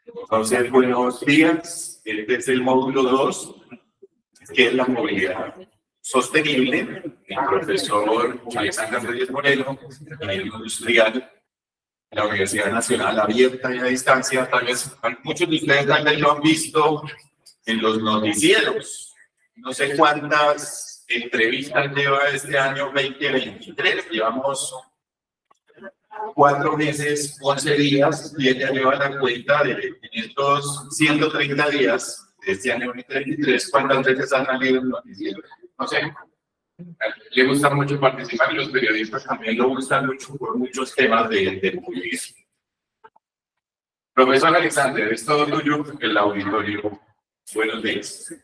Entonces, buenos días. Este es el módulo 2, que es la movilidad sostenible. El profesor Alexander Reyes Moreno, ingeniero industrial de la Universidad Nacional Abierta y a Distancia. Tal vez muchos de ustedes lo han visto en los noticieros. No sé cuántas entrevistas lleva este año 2023. Llevamos 4 meses, 11 días, y ella lleva la cuenta de estos 130 días de este año 2023. ¿Cuántas veces han salido en noticiero? No sé. Le gusta mucho participar y los periodistas también lo gustan mucho por muchos temas de movilidad. Profesor Alexander, es todo tuyo, el auditorio. Buenos días.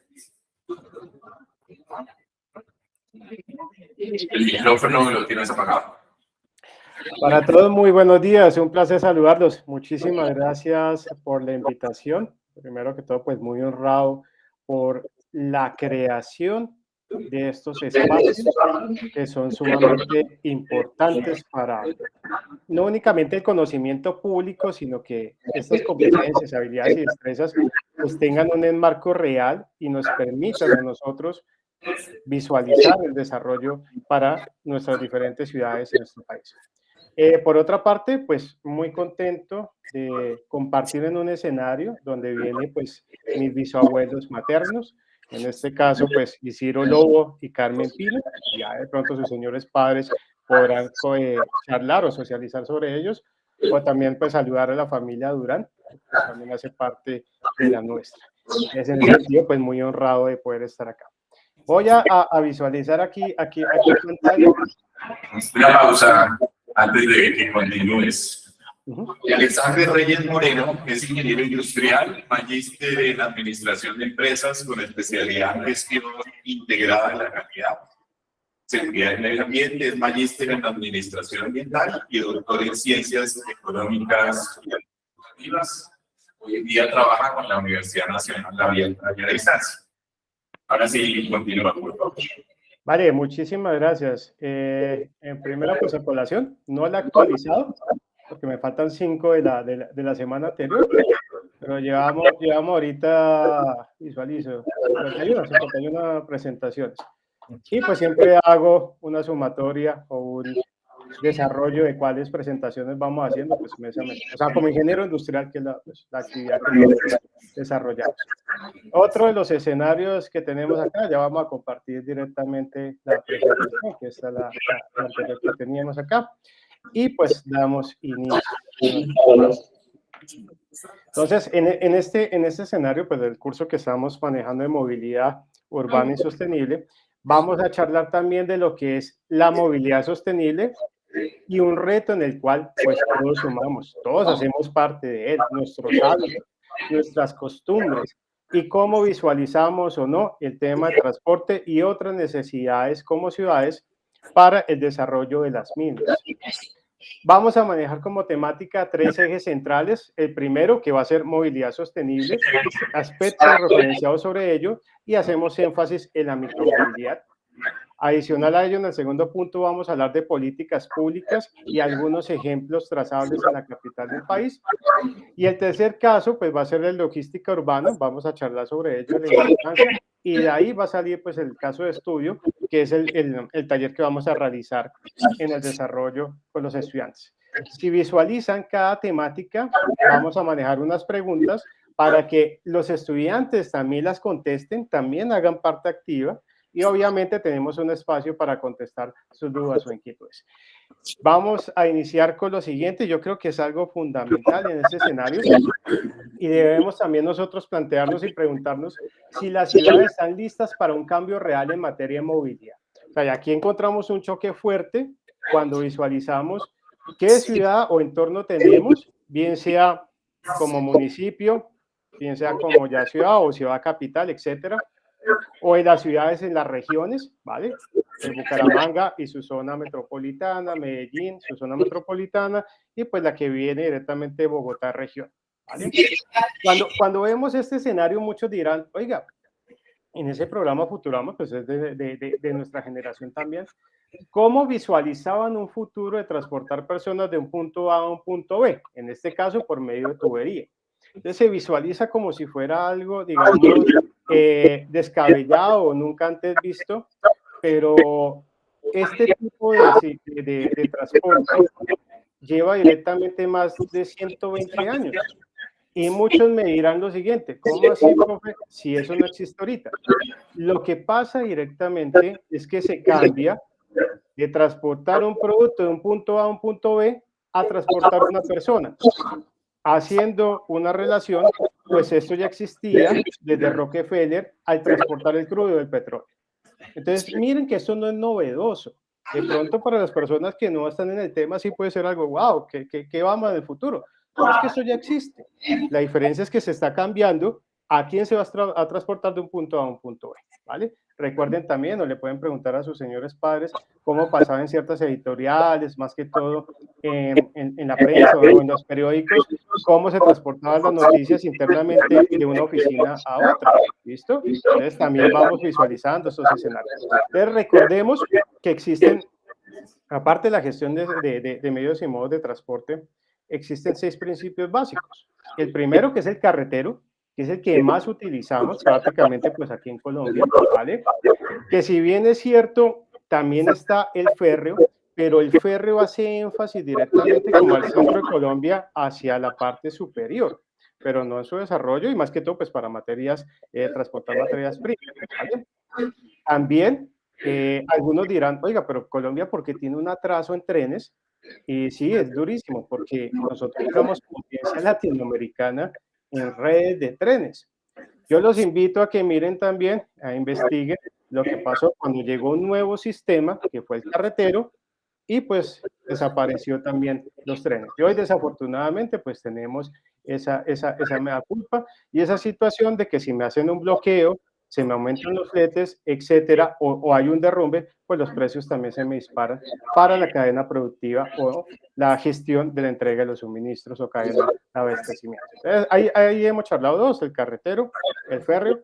El micrófono lo tienes apagado. Para todos, muy buenos días, un placer saludarlos. Muchísimas gracias por la invitación. Primero que todo, pues muy honrado por la creación de estos espacios que son sumamente importantes para no únicamente el conocimiento público, sino que estas competencias, habilidades y destrezas pues tengan un enmarco real y nos permitan a nosotros visualizar el desarrollo para nuestras diferentes ciudades en nuestro país. Por otra parte, pues muy contento de compartir en un escenario donde vienen pues mis bisabuelos maternos, en este caso pues Isidro Lobo y Carmen Pino. Ya de pronto sus señores padres podrán charlar o socializar sobre ellos, o también pues saludar a la familia Durán, que pues, también hace parte de la nuestra. En ese sentido, pues muy honrado de poder estar acá. Voy a visualizar aquí en pantalla. Una pausa antes de que continúes. Alexander Reyes Moreno es ingeniero industrial, magíster en administración de empresas con especialidad en gestión integrada de la calidad, seguridad y medio ambiente, es magíster en administración ambiental y doctor en ciencias económicas y administrativas. Hoy en día trabaja con la Universidad Nacional Abierta y a Distancia. Ahora sí, continúa, por favor. Vale, muchísimas gracias. En primera, pues a colación, no la he actualizado, porque me faltan 5 de la semana anterior, pero llevamos ahorita, visualizo, 51 presentaciones. Y pues siempre hago una sumatoria o un desarrollo de cuáles presentaciones vamos haciendo, pues mes a mes. O sea, como ingeniero industrial, que es la actividad que nosotros desarrollamos. Otro de los escenarios que tenemos acá, ya vamos a compartir directamente la presentación, que esta es la anterior que teníamos acá, y pues damos inicio. Entonces, en este escenario, pues del curso que estamos manejando de movilidad urbana y sostenible, vamos a charlar también de lo que es la movilidad sostenible y un reto en el cual pues todos sumamos, todos hacemos parte de él, nuestros hábitos, nuestras costumbres y cómo visualizamos o no el tema de transporte y otras necesidades como ciudades para el desarrollo de las mismas. Vamos a manejar como temática 3 ejes centrales. El primero, que va a ser movilidad sostenible, aspectos referenciados sobre ello, y hacemos énfasis en la micromovilidad. Adicional a ello, en el segundo punto vamos a hablar de políticas públicas y algunos ejemplos trazables en la capital del país. Y el tercer caso, pues va a ser la logística urbana, vamos a charlar sobre ello, la importancia, y de ahí va a salir pues el caso de estudio, que es el taller que vamos a realizar en el desarrollo con los estudiantes. Si visualizan cada temática, vamos a manejar unas preguntas para que los estudiantes también las contesten, también hagan parte activa, y obviamente tenemos un espacio para contestar sus dudas o inquietudes. Vamos a iniciar con lo siguiente. Yo creo que es algo fundamental en este escenario y debemos también nosotros plantearnos y preguntarnos si las ciudades están listas para un cambio real en materia de movilidad. O sea, aquí encontramos un choque fuerte cuando visualizamos qué ciudad o entorno tenemos, bien sea como municipio, bien sea como ya ciudad o ciudad capital, etcétera, o en las ciudades, en las regiones, ¿vale? Bucaramanga y su zona metropolitana, Medellín, su zona metropolitana, y pues la que viene directamente de Bogotá región, ¿vale? Cuando vemos este escenario, muchos dirán, oiga, en ese programa Futurama, pues es de nuestra generación también, cómo visualizaban un futuro de transportar personas de un punto A a un punto B, en este caso por medio de tubería. Entonces se visualiza como si fuera algo, digamos, descabellado o nunca antes visto, pero este tipo de transporte lleva directamente más de 120 años. Y muchos me dirán lo siguiente, ¿cómo así, profe, si eso no existe ahorita? Lo que pasa directamente es que se cambia de transportar un producto de un punto A a un punto B a transportar una persona, haciendo una relación, pues esto ya existía desde Rockefeller al transportar el crudo del petróleo. Entonces, miren que eso no es novedoso. De pronto, para las personas que no están en el tema, sí puede ser algo, wow, ¿qué vamos en el futuro? No, es que eso ya existe. La diferencia es que se está cambiando a quién se va a transportar de un punto A a un punto B, ¿vale? Recuerden también, o le pueden preguntar a sus señores padres cómo pasaba en ciertas editoriales, más que todo en la prensa o en los periódicos, cómo se transportaban las noticias internamente de una oficina a otra. ¿Listo? Entonces también vamos visualizando estos escenarios. Entonces recordemos que existen, aparte de la gestión de medios y modos de transporte, existen 6 principios básicos. El primero, que es el carretero, que es el que más utilizamos prácticamente pues aquí en Colombia, ¿vale? Que si bien es cierto, también está el férreo, pero el férreo hace énfasis directamente como al centro de Colombia hacia la parte superior, pero no en su desarrollo y más que todo pues para materias, transportar materias primas, ¿vale? También algunos dirán, oiga, pero Colombia porque tiene un atraso en trenes, y sí, es durísimo porque nosotros somos potencia latinoamericana en redes de trenes. Yo los invito a que miren también, a investiguen lo que pasó cuando llegó un nuevo sistema, que fue el carretero, y pues desapareció también los trenes. Y hoy desafortunadamente pues tenemos esa mea culpa y esa situación de que si me hacen un bloqueo, se me aumentan los fletes, etcétera, o hay un derrumbe, pues los precios también se me disparan para la cadena productiva o la gestión de la entrega de los suministros o cadena de abastecimiento. Ahí hemos charlado dos, el carretero, el férreo.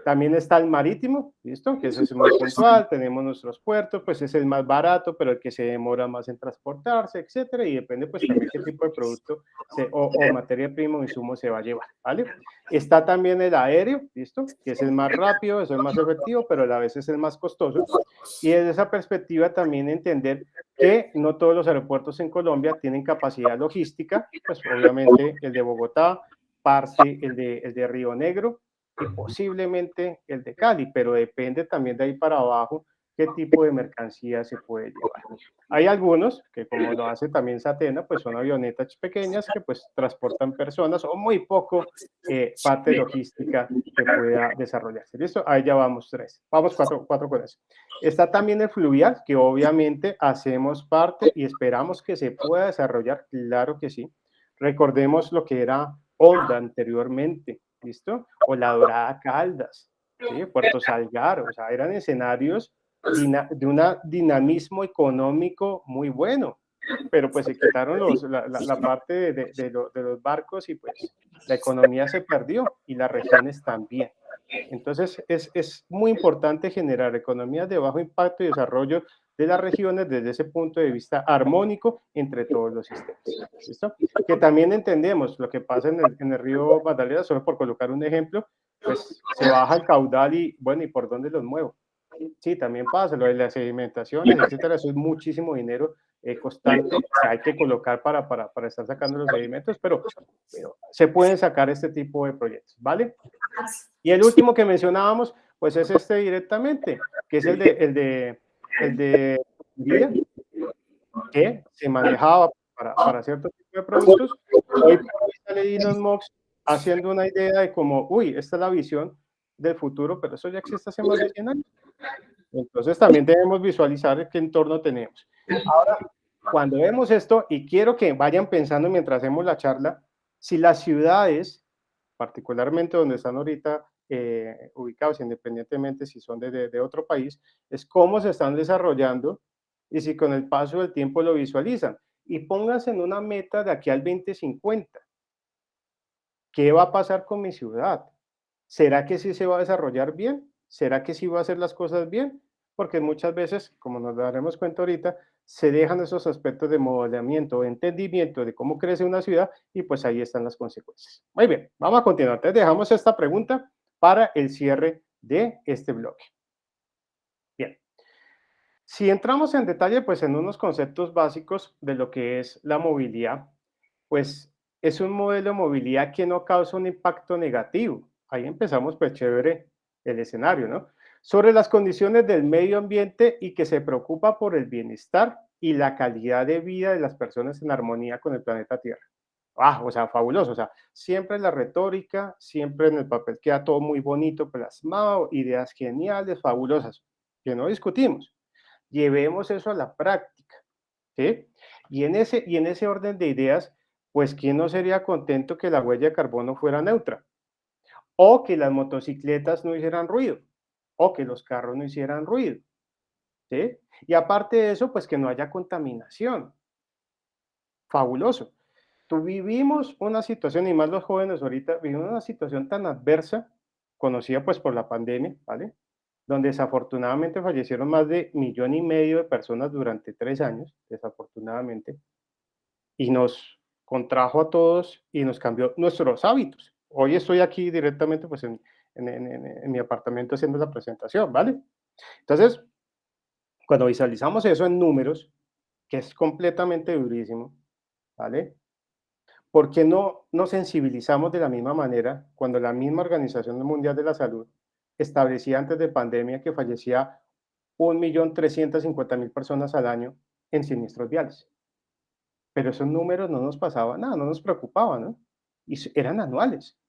También está el marítimo, ¿listo? Que ese es muy puntual, tenemos nuestros puertos, pues es el más barato, pero el que se demora más en transportarse, etcétera, y depende pues también qué tipo de producto o materia prima o insumo se va a llevar, ¿vale? Está también el aéreo, ¿listo? Que es el más rápido, es el más efectivo, pero a la vez es el más costoso. Y desde esa perspectiva también entender que no todos los aeropuertos en Colombia tienen capacidad logística, pues obviamente el de Bogotá, parte el de Río Negro, y posiblemente el de Cali, pero depende también de ahí para abajo qué tipo de mercancía se puede llevar. Hay algunos que como lo hace también Satena, pues son avionetas pequeñas que pues transportan personas o muy poco parte logística que pueda desarrollarse. ¿Listo? Ahí ya vamos 3. Vamos 4 con eso. Está también el fluvial, que obviamente hacemos parte y esperamos que se pueda desarrollar, claro que sí. Recordemos lo que era Honda anteriormente, ¿listo? O La Dorada Caldas, ¿sí? Puerto Salgar, o sea, eran escenarios de un dinamismo económico muy bueno, pero pues se quitaron la parte de los barcos y pues la economía se perdió y las regiones también. Entonces es muy importante generar economías de bajo impacto y desarrollo de las regiones desde ese punto de vista armónico entre todos los sistemas. ¿Listo? Que también entendemos lo que pasa en el río Magdalena, solo por colocar un ejemplo, pues se baja el caudal y bueno, ¿y por dónde los muevo? Sí, también pasa, lo de las sedimentaciones, etcétera, eso es muchísimo dinero constante que hay que colocar para estar sacando los sedimentos, pero se pueden sacar este tipo de proyectos, ¿vale? Y el último que mencionábamos, pues es este directamente, que es el de que se manejaba para cierto tipo de productos. Hoy por hoy sale Elon Musk haciendo una idea de como, uy, esta es la visión del futuro, pero eso ya existe hace más de 100 años. Entonces también debemos visualizar qué entorno tenemos. Ahora, cuando vemos esto, y quiero que vayan pensando mientras hacemos la charla, si las ciudades, particularmente donde están ahorita ubicados, independientemente si son de otro país, es cómo se están desarrollando y si con el paso del tiempo lo visualizan. Y pónganse en una meta de aquí al 2050. ¿Qué va a pasar con mi ciudad? ¿Será que sí se va a desarrollar bien? ¿Será que sí va a hacer las cosas bien? Porque muchas veces, como nos daremos cuenta ahorita, se dejan esos aspectos de modelamiento, de entendimiento de cómo crece una ciudad y pues ahí están las consecuencias. Muy bien, vamos a continuar. Entonces dejamos esta pregunta para el cierre de este bloque. Bien, si entramos en detalle, pues en unos conceptos básicos de lo que es la movilidad, pues es un modelo de movilidad que no causa un impacto negativo. Ahí empezamos, pues chévere el escenario, ¿no? Sobre las condiciones del medio ambiente y que se preocupa por el bienestar y la calidad de vida de las personas en armonía con el planeta Tierra. Ah, o sea, fabuloso. O sea, siempre en la retórica, siempre en el papel queda todo muy bonito, plasmado, ideas geniales, fabulosas, que no discutimos. Llevemos eso a la práctica, ¿sí? Y en ese orden de ideas, pues, ¿quién no sería contento que la huella de carbono fuera neutra? O que las motocicletas no hicieran ruido, o que los carros no hicieran ruido, ¿sí? Y aparte de eso, pues que no haya contaminación. Fabuloso. Tú vivimos una situación, y más los jóvenes ahorita, vivimos una situación tan adversa, conocida pues por la pandemia, ¿vale? Donde desafortunadamente fallecieron más de 1,5 millones de personas durante 3 años, desafortunadamente, y nos contrajo a todos y nos cambió nuestros hábitos. Hoy estoy aquí directamente pues en mi apartamento haciendo la presentación, ¿vale? Entonces, cuando visualizamos eso en números, que es completamente durísimo, ¿vale? ¿Por qué no nos sensibilizamos de la misma manera cuando la misma Organización Mundial de la Salud establecía antes de pandemia que fallecía 1,350,000 personas al año en siniestros viales? Pero esos números no nos pasaban nada, no nos preocupaban, ¿no? Y eran anuales.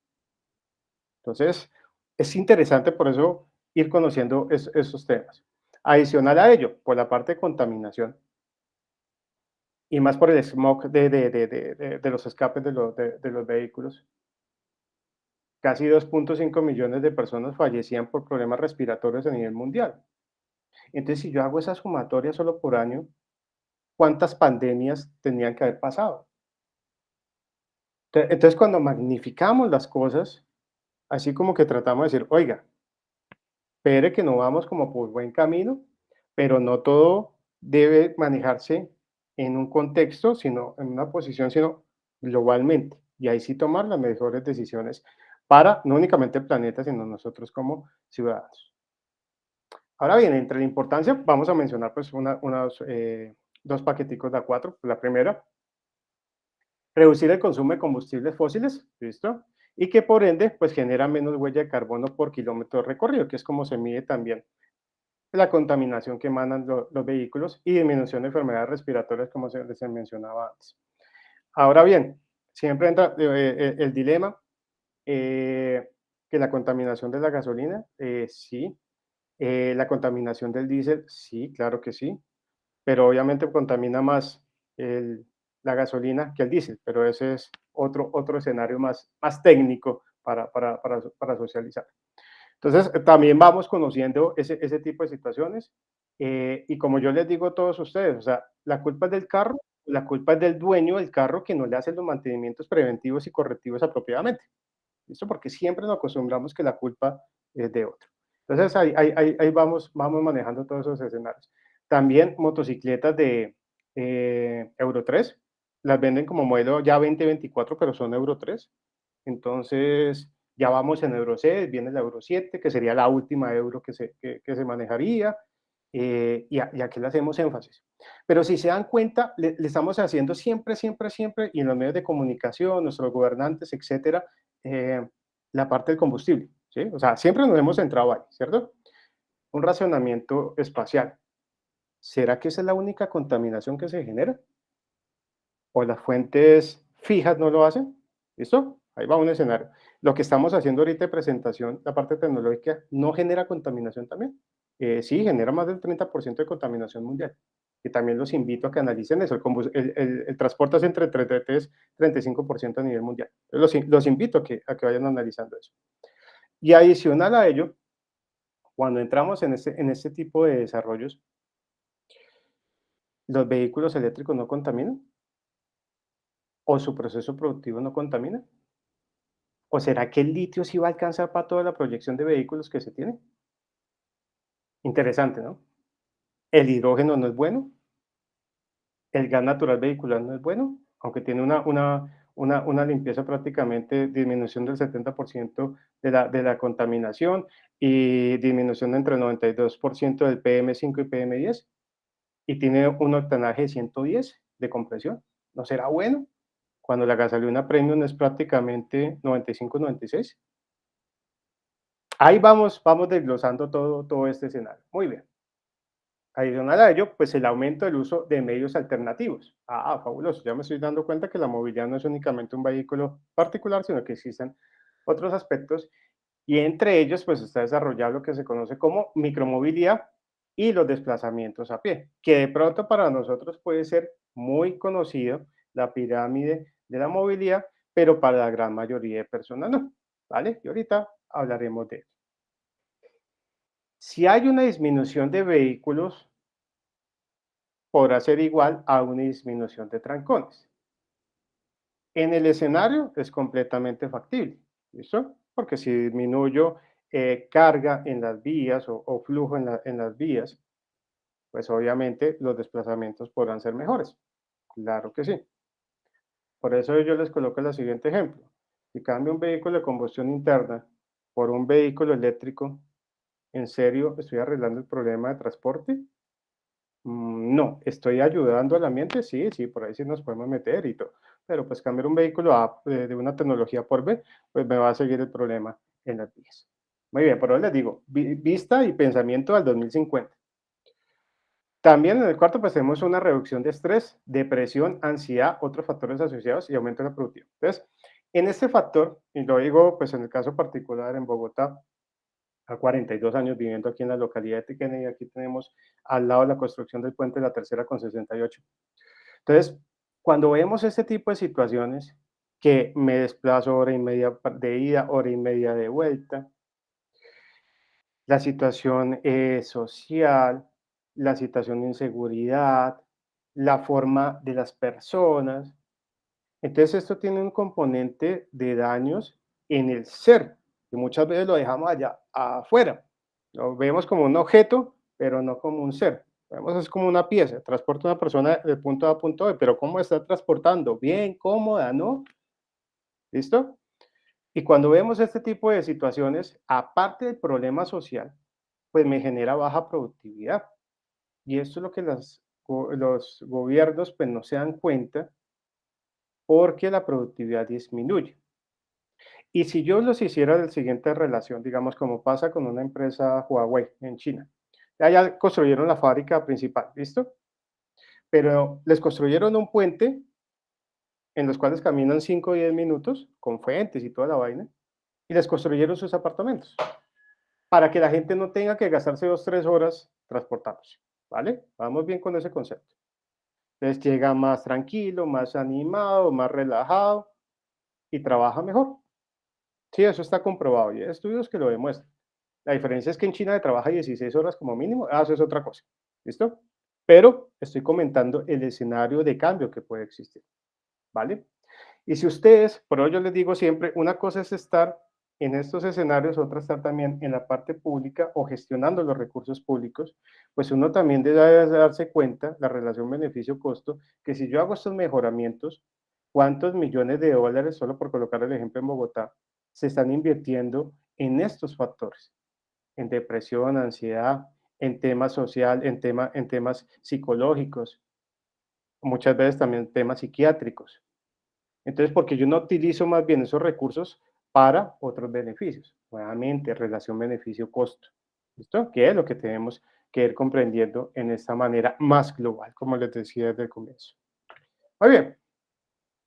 Entonces, es interesante por eso ir conociendo esos temas. Adicional a ello, por la parte de contaminación y más por el smog de los escapes de los vehículos, casi 2,5 millones de personas fallecían por problemas respiratorios a nivel mundial. Entonces, si yo hago esa sumatoria solo por año, ¿cuántas pandemias tenían que haber pasado? Entonces, cuando magnificamos las cosas, así como que tratamos de decir, oiga, espere que no vamos como por buen camino, pero no todo debe manejarse en un contexto, sino en una posición, sino globalmente. Y ahí sí tomar las mejores decisiones para no únicamente el planeta, sino nosotros como ciudadanos. Ahora bien, entre la importancia, vamos a mencionar pues dos paqueticos de A4. La primera, reducir el consumo de combustibles fósiles, ¿listo? Y que por ende, pues genera menos huella de carbono por kilómetro recorrido, que es como se mide también la contaminación que emanan los vehículos y disminución de enfermedades respiratorias, como se mencionaba antes. Ahora bien, siempre entra el dilema que la contaminación de la gasolina, sí, la contaminación del diésel, sí, claro que sí, pero obviamente contamina más el, la gasolina que el diésel, pero ese es otro escenario más técnico para socializar. Entonces, también vamos conociendo ese tipo de situaciones y como yo les digo a todos ustedes, o sea, la culpa es del carro, la culpa es del dueño del carro que no le hace los mantenimientos preventivos y correctivos apropiadamente. ¿Listo? Porque siempre nos acostumbramos que la culpa es de otro. Entonces, ahí vamos manejando todos esos escenarios. También motocicletas de Euro 3, las venden como modelo ya 2024, pero son Euro 3. Entonces, ya vamos en Euro 6, viene la Euro 7, que sería la última Euro que se manejaría, y aquí le hacemos énfasis. Pero si se dan cuenta, le estamos haciendo siempre, siempre, siempre, y en los medios de comunicación, nuestros gobernantes, etcétera, la parte del combustible, ¿sí? O sea, siempre nos hemos centrado ahí, ¿cierto? Un racionamiento espacial. ¿Será que esa es la única contaminación que se genera? ¿O las fuentes fijas no lo hacen? ¿Listo? Ahí va un escenario. Lo que estamos haciendo ahorita de presentación, la parte tecnológica, ¿no genera contaminación también? Sí, genera más del 30% de contaminación mundial. Y también los invito a que analicen eso. El transporte es entre 33 y 35% a nivel mundial. Los invito a que vayan analizando eso. Y adicional a ello, cuando entramos en este tipo de desarrollos, ¿los vehículos eléctricos no contaminan? ¿O su proceso productivo no contamina? ¿O será que el litio sí va a alcanzar para toda la proyección de vehículos que se tiene? Interesante, ¿no? El hidrógeno no es bueno, el gas natural vehicular no es bueno, aunque tiene una limpieza prácticamente, disminución del 70% de la contaminación y disminución entre el 92% del PM5 y PM10, y tiene un octanaje de 110 de compresión. ¿No será bueno? Cuando la gasolina premium es prácticamente 95, 96. Ahí vamos desglosando todo este escenario. Muy bien. Adicional a ello, pues el aumento del uso de medios alternativos. Fabuloso. Ya me estoy dando cuenta que la movilidad no es únicamente un vehículo particular, sino que existen otros aspectos, y entre ellos, pues está desarrollado lo que se conoce como micromovilidad y los desplazamientos a pie, que de pronto para nosotros puede ser muy conocido, la pirámide de la movilidad, pero para la gran mayoría de personas no, ¿vale? Y ahorita hablaremos de eso. Si hay una disminución de vehículos, podrá ser igual a una disminución de trancones. En el escenario es completamente factible, ¿listo? Porque si disminuyo carga en las vías o flujo en las vías, pues obviamente los desplazamientos podrán ser mejores. Claro que sí. Por eso yo les coloco el siguiente ejemplo. Si cambio un vehículo de combustión interna por un vehículo eléctrico, ¿en serio estoy arreglando el problema de transporte? No, estoy ayudando al ambiente, sí, sí, por ahí sí nos podemos meter y todo, pero pues cambiar un vehículo de una tecnología por B, pues me va a seguir el problema en las vías. Muy bien, por ahora les digo, vista y pensamiento al 2050. También en el cuarto, pues tenemos una reducción de estrés, depresión, ansiedad, otros factores asociados y aumento de la productividad. Entonces, en este factor, y lo digo pues en el caso particular en Bogotá, a 42 años viviendo aquí en la localidad de Kennedy, aquí tenemos al lado la construcción del puente de la tercera con 68. Entonces, cuando vemos este tipo de situaciones, que me desplazo hora y media de ida, hora y media de vuelta, la situación social, la situación de inseguridad, la forma de las personas, entonces esto tiene un componente de daños en el ser, y muchas veces lo dejamos allá afuera. Lo vemos como un objeto, pero no como un ser. Vemos es como una pieza, transporta a una persona de punto A a punto B, pero ¿cómo está transportando? Bien, cómoda, ¿no? ¿Listo? Y cuando vemos este tipo de situaciones, aparte del problema social, pues me genera baja productividad. Y esto es lo que los gobiernos pues no se dan cuenta, porque la productividad disminuye. Y si yo los hiciera de la siguiente relación, digamos, como pasa con una empresa Huawei en China. Ya construyeron la fábrica principal, ¿listo? Pero les construyeron un puente en los cuales caminan 5 o 10 minutos, con fuentes y toda la vaina, y les construyeron sus apartamentos, para que la gente no tenga que gastarse 2 o 3 horas transportándose, ¿vale? Vamos bien con ese concepto. Entonces llega más tranquilo, más animado, más relajado y trabaja mejor. Sí, eso está comprobado y hay estudios que lo demuestran. La diferencia es que en China se trabaja 16 horas como mínimo, eso es otra cosa, ¿listo? Pero estoy comentando el escenario de cambio que puede existir, ¿vale? Y si ustedes, por ello yo les digo siempre, una cosa es estar en estos escenarios, otra estar también en la parte pública o gestionando los recursos públicos, pues uno también debe darse cuenta, la relación beneficio-costo, que si yo hago estos mejoramientos, ¿cuántos millones de dólares, solo por colocar el ejemplo en Bogotá, se están invirtiendo en estos factores? En depresión, ansiedad, en temas social, en temas psicológicos, muchas veces también temas psiquiátricos. Entonces, porque yo no utilizo más bien esos recursos para otros beneficios. Nuevamente, relación beneficio-costo. ¿Listo? Que es lo que tenemos que ir comprendiendo en esta manera más global, como les decía desde el comienzo. Muy bien.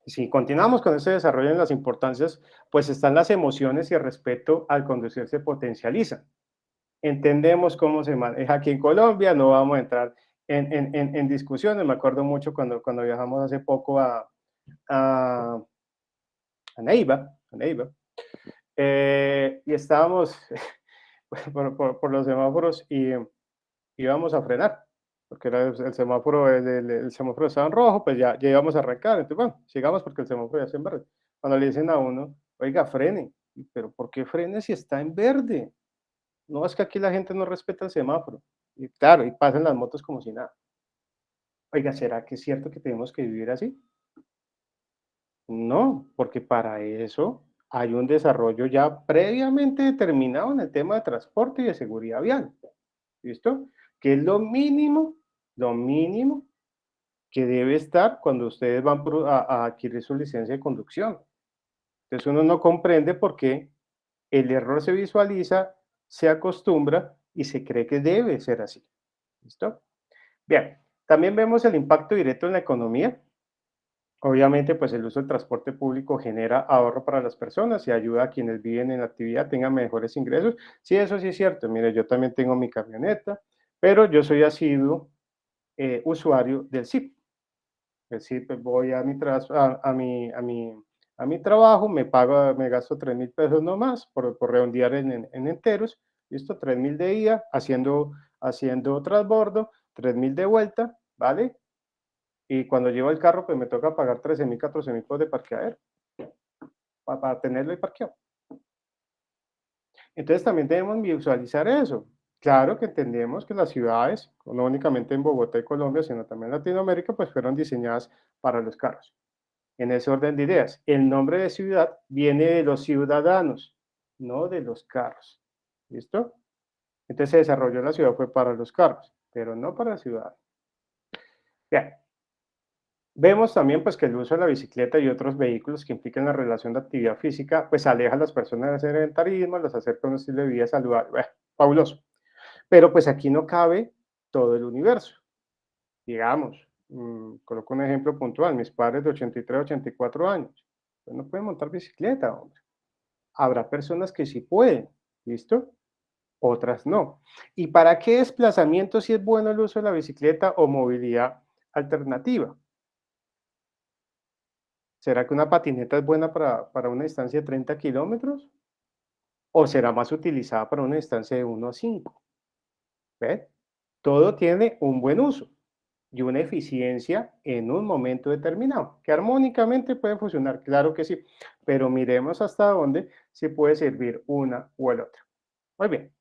Si continuamos con este desarrollo en las importancias, pues están las emociones y el respeto al conducir se potencializan. Entendemos cómo se maneja aquí en Colombia, no vamos a entrar en discusiones. Me acuerdo mucho cuando viajamos hace poco a, a Neiva, y estábamos por los semáforos y íbamos a frenar, porque era el semáforo, el semáforo estaba en rojo, pues ya íbamos a arrancar, entonces bueno, sigamos porque el semáforo ya está en verde. Cuando le dicen a uno, oiga, frene, pero ¿por qué frene si está en verde? No, es que aquí la gente no respeta el semáforo. Y claro, y pasan las motos como si nada. Oiga, ¿será que es cierto que tenemos que vivir así? No, porque para eso hay un desarrollo ya previamente determinado en el tema de transporte y de seguridad vial. ¿Listo? Que es lo mínimo que debe estar cuando ustedes van a adquirir su licencia de conducción. Entonces uno no comprende por qué el error se visualiza, se acostumbra y se cree que debe ser así. ¿Listo? Bien, también vemos el impacto directo en la economía. Obviamente, pues el uso del transporte público genera ahorro para las personas y ayuda a quienes viven en la actividad tengan mejores ingresos. Sí, eso sí es cierto. Mire, yo también tengo mi camioneta, pero yo soy asiduo usuario del SIP. El SIP, pues, voy a mi trabajo, me gasto 3.000 pesos nomás por redondear en enteros. ¿Listo? 3.000 de ida, haciendo transbordo, 3.000 de vuelta, ¿vale? Y cuando llevo el carro, pues me toca pagar 13.000, 14.000 pesos de parqueadero para tenerlo ahí parqueado. Entonces también debemos visualizar eso. Claro que entendemos que las ciudades, no únicamente en Bogotá y Colombia, sino también en Latinoamérica, pues fueron diseñadas para los carros. En ese orden de ideas, el nombre de ciudad viene de los ciudadanos, no de los carros. ¿Listo? Entonces se desarrolló la ciudad fue para los carros, pero no para la ciudad. Bien, vemos también pues que el uso de la bicicleta y otros vehículos que implican la relación de actividad física, pues aleja a las personas del sedentarismo, las acerca a un estilo de vida saludable. Bueno, fabuloso. Pero pues aquí no cabe todo el universo. Digamos, coloco un ejemplo puntual, mis padres de 83, 84 años, pues no pueden montar bicicleta, hombre. Habrá personas que sí pueden, ¿listo? Otras no. ¿Y para qué desplazamiento si es bueno el uso de la bicicleta o movilidad alternativa? ¿Será que una patineta es buena para una distancia de 30 kilómetros? ¿O será más utilizada para una distancia de 1 a 5? ¿Ves? Todo tiene un buen uso y una eficiencia en un momento determinado, que armónicamente puede funcionar, claro que sí, pero miremos hasta dónde se puede servir una u el otra. Muy bien,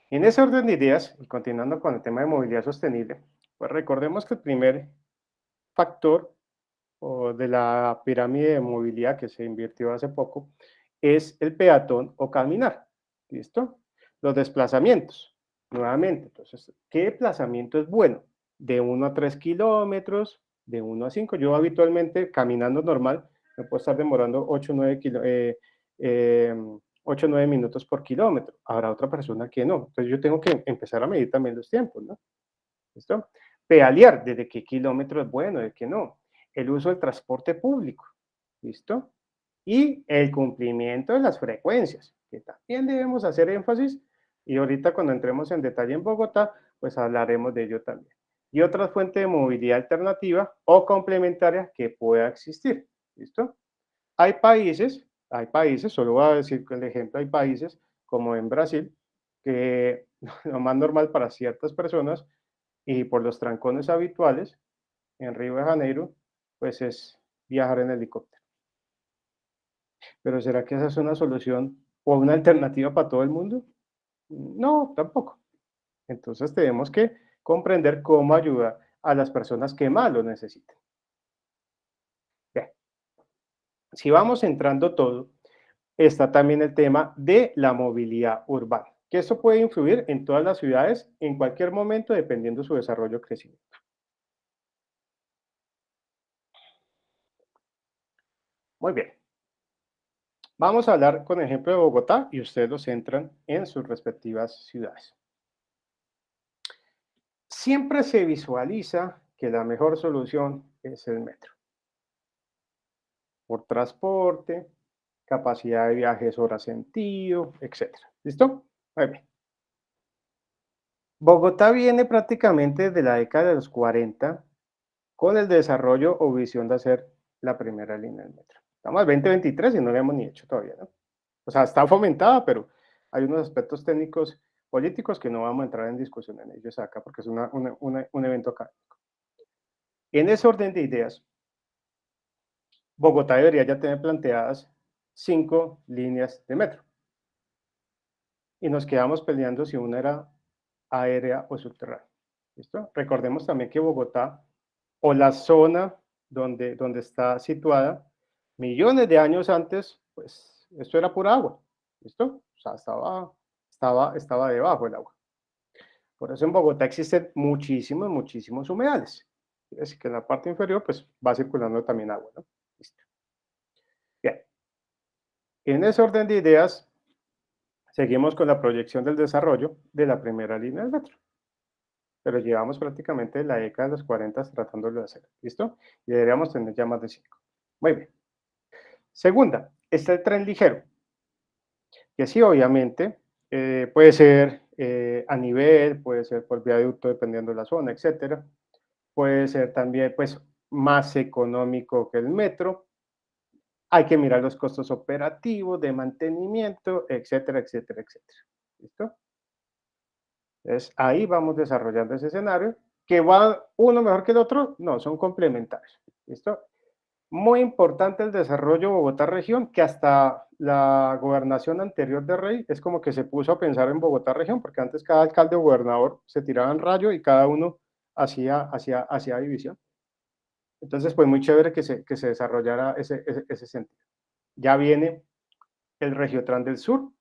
en ese orden de ideas, y continuando con el tema de movilidad sostenible, pues recordemos que el primer factor o de la pirámide de movilidad que se invirtió hace poco es el peatón o caminar. ¿Listo? Los desplazamientos, nuevamente. Entonces, ¿qué desplazamiento es bueno? De 1 a 3 kilómetros, de 1 a 5. Yo habitualmente, caminando normal, me puedo estar demorando 8 o 9 8 o 9 minutos por kilómetro. Habrá otra persona que no. Entonces yo tengo que empezar a medir también los tiempos, ¿no? ¿Listo? Pedalear, ¿desde qué kilómetro es bueno, de qué no? El uso del transporte público, ¿listo? Y el cumplimiento de las frecuencias, que también debemos hacer énfasis, y ahorita cuando entremos en detalle en Bogotá, pues hablaremos de ello también. Y otra fuente de movilidad alternativa o complementaria que pueda existir, ¿listo? Hay países, solo voy a decir que el ejemplo, hay países como en Brasil, que lo más normal para ciertas personas y por los trancones habituales en Río de Janeiro, pues es viajar en helicóptero. Pero ¿será que esa es una solución o una alternativa para todo el mundo? No, tampoco. Entonces tenemos que comprender cómo ayudar a las personas que más lo necesiten. Bien, si vamos entrando todo, está también el tema de la movilidad urbana, que esto puede influir en todas las ciudades en cualquier momento dependiendo de su desarrollo o crecimiento. Muy bien, vamos a hablar con ejemplo de Bogotá y ustedes lo centran en sus respectivas ciudades. Siempre se visualiza que la mejor solución es el metro, por transporte, capacidad de viajes hora sentido, etcétera. ¿Listo? Muy bien. Bogotá viene prácticamente desde la década de los 40 con el desarrollo o visión de hacer la primera línea del metro. Estamos en 2023 y no lo hemos ni hecho todavía, ¿no? O sea, está fomentada, pero hay unos aspectos técnicos políticos que no vamos a entrar en discusión en ellos acá porque es un evento acá. En ese orden de ideas, Bogotá debería ya tener planteadas 5 líneas de metro. y nos quedamos peleando si una era aérea o subterránea. ¿Listo? Recordemos también que Bogotá o la zona donde está situada, millones de años antes, pues esto era pura agua. ¿Listo? O sea, estaba debajo del agua. Por eso en Bogotá existen muchísimos humedales. Así que en la parte inferior, pues va circulando también agua, ¿no? Listo. Bien. En ese orden de ideas, seguimos con la proyección del desarrollo de la primera línea del metro. Pero llevamos prácticamente la década de los 40 tratándolo de hacer. ¿Listo? Y deberíamos tener ya más de 5. Muy bien. Segunda, está el tren ligero, que sí, obviamente, puede ser a nivel, puede ser por viaducto, dependiendo de la zona, etcétera. Puede ser también, pues, más económico que el metro. Hay que mirar los costos operativos, de mantenimiento, etcétera, etcétera, etcétera. ¿Listo? Entonces, ahí vamos desarrollando ese escenario. ¿Que va uno mejor que el otro? No, son complementarios. ¿Listo? Muy importante el desarrollo Bogotá región, que hasta la gobernación anterior de Rey es como que se puso a pensar en Bogotá región, porque antes cada alcalde o gobernador se tiraban rayo y cada uno hacía división. Entonces, pues muy chévere que se desarrollara ese sentido. Ya viene el Regiotran del Sur,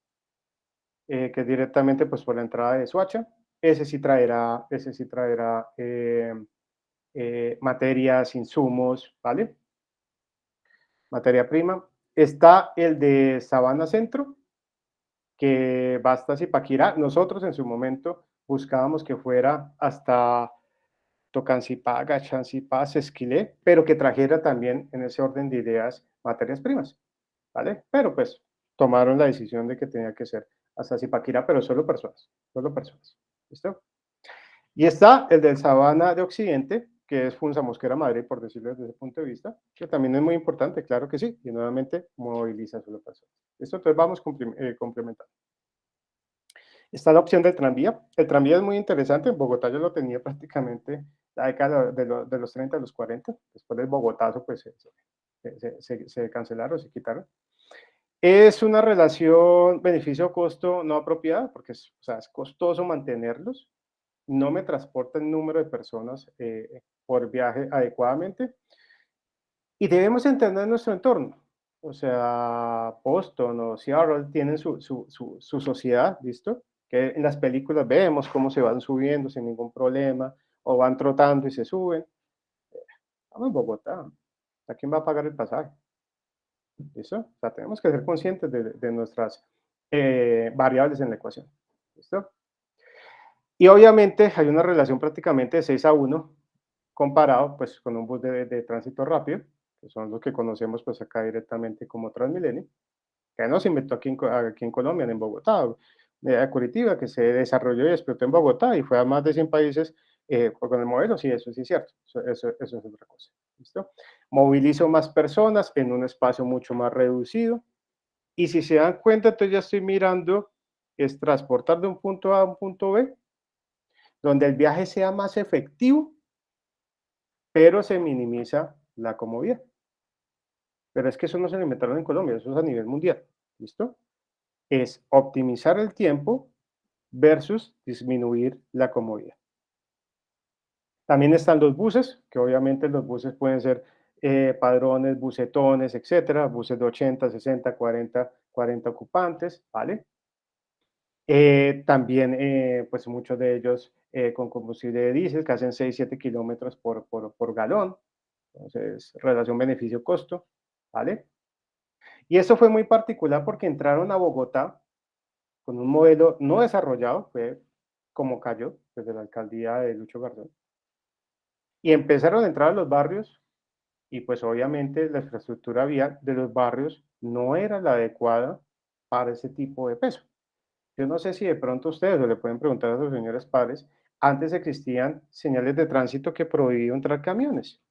que es directamente pues por la entrada de Soacha. Ese sí traerá materias, insumos, ¿vale? Materia prima. Está el de Sabana Centro, que va hasta Zipaquirá. Nosotros en su momento buscábamos que fuera hasta Tocancipá, Gachancipá, Sesquilé, pero que trajera también en ese orden de ideas materias primas, ¿vale? Pero pues tomaron la decisión de que tenía que ser hasta Zipaquirá, pero solo personas, ¿listo? Y está el del Sabana de Occidente, que es Funza Mosquera Madrid, por decirlo desde ese punto de vista, que también es muy importante, claro que sí, y nuevamente moviliza solo personas. Esto entonces vamos complementando. Está la opción del tranvía. El tranvía es muy interesante, en Bogotá yo lo tenía prácticamente la década de los 30 a los 40, después del Bogotazo pues se cancelaron, se quitaron. Es una relación beneficio-costo no apropiada, porque o sea, es costoso mantenerlos, no me transporta el número de personas por viaje adecuadamente. Y debemos entender nuestro entorno. O sea, Boston o Seattle tienen su sociedad, ¿listo? Que en las películas vemos cómo se van subiendo sin ningún problema, o van trotando y se suben. Estamos en Bogotá. ¿A quién va a pagar el pasaje? ¿Listo? O sea, tenemos que ser conscientes de nuestras variables en la ecuación. ¿Listo? Y obviamente hay una relación prácticamente de 6-1 comparado pues con un bus de tránsito rápido, que son los que conocemos pues acá directamente como Transmilenio, que no se inventó aquí en Colombia, en Bogotá, de Curitiba, que se desarrolló y explotó en Bogotá y fue a más de 100 países con el modelo, sí, eso sí es cierto, eso es otra cosa. ¿Listo? Movilizo más personas en un espacio mucho más reducido y si se dan cuenta, entonces ya estoy mirando, es transportar de un punto A a un punto B, donde el viaje sea más efectivo, pero se minimiza la comodidad. Pero es que eso no se lo inventaron en Colombia, eso es a nivel mundial. ¿Listo? Es optimizar el tiempo versus disminuir la comodidad. También están los buses, que obviamente los buses pueden ser padrones, bucetones, etcétera, buses de 80, 60, 40 ocupantes, ¿vale? También, pues muchos de ellos con combustible de diésel, que hacen 6-7 kilómetros por galón. Entonces, relación beneficio-costo, ¿vale? Y eso fue muy particular porque entraron a Bogotá con un modelo no desarrollado, fue como cayó desde la alcaldía de Lucho Garzón, y empezaron a entrar a los barrios y pues obviamente la infraestructura vial de los barrios no era la adecuada para ese tipo de peso. Yo no sé si de pronto ustedes o le pueden preguntar a sus señores padres, antes existían señales de tránsito que prohibían entrar camiones,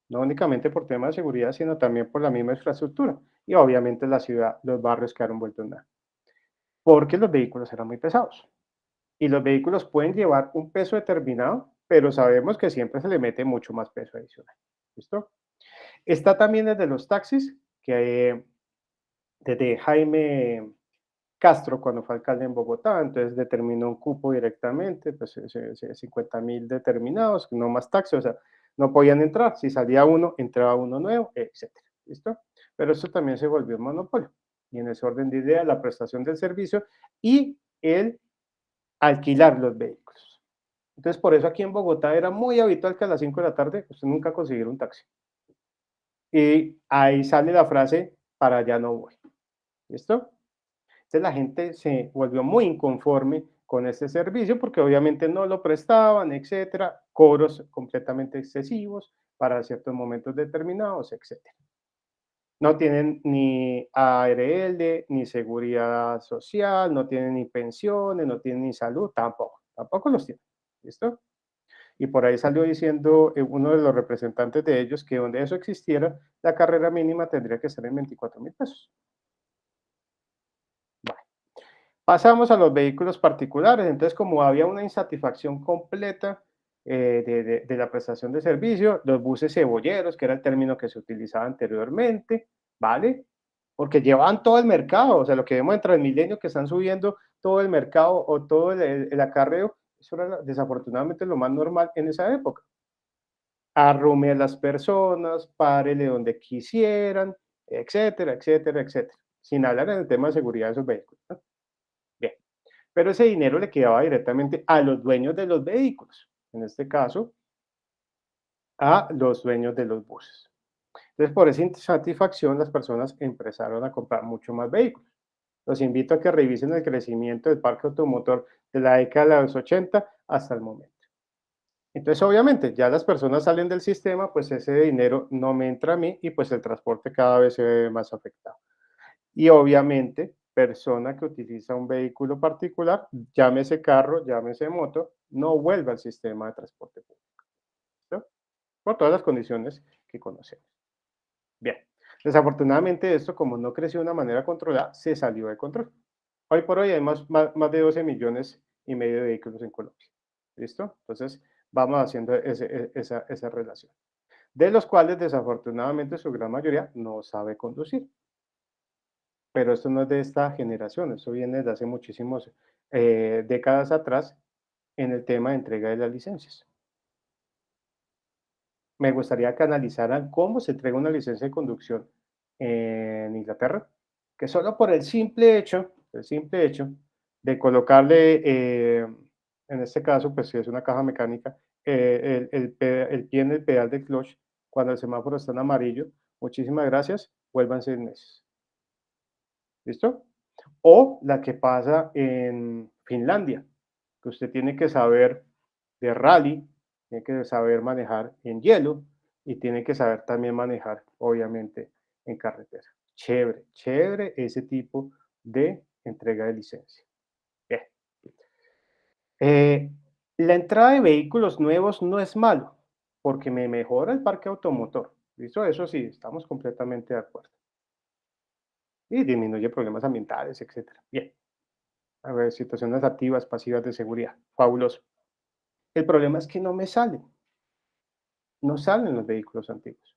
no únicamente por temas de seguridad, sino también por la misma infraestructura. Y obviamente la ciudad, los barrios quedaron vueltos nada, porque los vehículos eran muy pesados. Y los vehículos pueden llevar un peso determinado, pero sabemos que siempre se le mete mucho más peso adicional. ¿Listo? Está también desde los taxis, que desde Jaime Castro cuando fue alcalde en Bogotá, entonces determinó un cupo directamente, pues 50.000 determinados, no más taxes, o sea, no podían entrar, si salía uno, entraba uno nuevo, etcétera, ¿listo? Pero eso también se volvió un monopolio, y en ese orden de ideas, la prestación del servicio y el alquilar los vehículos. Entonces, por eso aquí en Bogotá era muy habitual que a las 5 de la tarde usted nunca consiguiera un taxi. Y ahí sale la frase, para allá no voy, ¿listo? Entonces la gente se volvió muy inconforme con este servicio porque obviamente no lo prestaban, etcétera, cobros completamente excesivos para ciertos momentos determinados, etcétera. No tienen ni ARL, ni seguridad social, no tienen ni pensiones, no tienen ni salud, tampoco los tienen. ¿Listo? Y por ahí salió diciendo uno de los representantes de ellos que donde eso existiera, la carrera mínima tendría que ser en 24.000 pesos. Pasamos a los vehículos particulares, entonces como había una insatisfacción completa de la prestación de servicio, los buses cebolleros, que era el término que se utilizaba anteriormente, ¿vale? Porque llevaban todo el mercado, o sea, lo que vemos en Transmilenio que están subiendo todo el mercado o todo el acarreo, eso era desafortunadamente lo más normal en esa época. Arrume a las personas, párele donde quisieran, etcétera, etcétera, etcétera, sin hablar en el tema de seguridad de esos vehículos, ¿no? Bien. Pero ese dinero le quedaba directamente a los dueños de los vehículos, en este caso, a los dueños de los buses. Entonces, por esa insatisfacción, las personas empezaron a comprar mucho más vehículos. Los invito a que revisen el crecimiento del parque automotor de la década de los 80 hasta el momento. Entonces, obviamente, ya las personas salen del sistema, pues ese dinero no me entra a mí y pues el transporte cada vez se ve más afectado. Y obviamente, persona que utiliza un vehículo particular, llámese carro, llámese moto, no vuelve al sistema de transporte público, ¿no? Por todas las condiciones que conocemos. Bien, desafortunadamente esto, como no creció de una manera controlada, se salió de control. Hoy por hoy hay más de 12 millones y medio de vehículos en Colombia. ¿Listo? Entonces, vamos haciendo esa relación. De los cuales, desafortunadamente, su gran mayoría no sabe conducir. Pero esto no es de esta generación, esto viene desde hace muchísimas décadas atrás en el tema de entrega de las licencias. Me gustaría que analizaran cómo se entrega una licencia de conducción en Inglaterra, que solo por el simple hecho de colocarle, en este caso, pues si es una caja mecánica, el pie en el pedal del clutch, cuando el semáforo está en amarillo, muchísimas gracias, vuelvan 6 meses. ¿Listo? O la que pasa en Finlandia, que usted tiene que saber de rally, tiene que saber manejar en hielo y tiene que saber también manejar, obviamente, en carretera. Chévere, chévere ese tipo de entrega de licencia. Bien. Eh, la entrada de vehículos nuevos no es malo, porque me mejora el parque automotor. ¿Listo? Eso sí, estamos completamente de acuerdo. Y disminuye problemas ambientales, etcétera. Bien. A ver, situaciones activas, pasivas de seguridad. Fabuloso. El problema es que no salen los vehículos antiguos.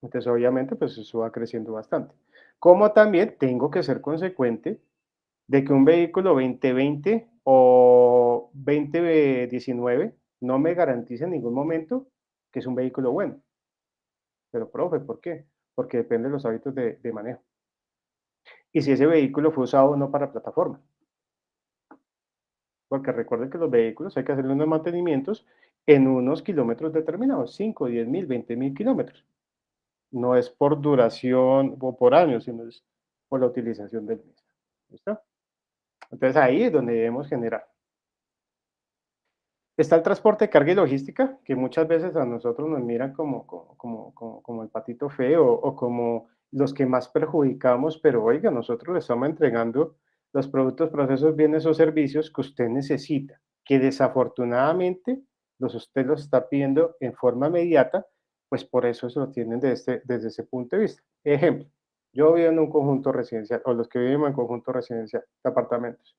Entonces, obviamente, pues eso va creciendo bastante. Como también tengo que ser consecuente de que un vehículo 2020 o 2019 no me garantiza en ningún momento que es un vehículo bueno. Pero, profe, ¿por qué? Porque depende de los hábitos de manejo. Y si ese vehículo fue usado o no para plataforma. Porque recuerden que los vehículos hay que hacerle unos mantenimientos en unos kilómetros determinados, 5, 10.000, 20.000 kilómetros. No es por duración o por años, sino es por la utilización del mismo. ¿Listo? Entonces ahí es donde debemos generar. Está el transporte, carga y logística, que muchas veces a nosotros nos miran como el patito feo o como los que más perjudicamos, pero oiga, nosotros le estamos entregando los productos, procesos, bienes o servicios que usted necesita, que desafortunadamente usted los está pidiendo en forma inmediata, pues por eso se lo tienen desde ese punto de vista. Ejemplo, yo vivo en un conjunto residencial, o los que vivimos en conjunto residencial, de apartamentos.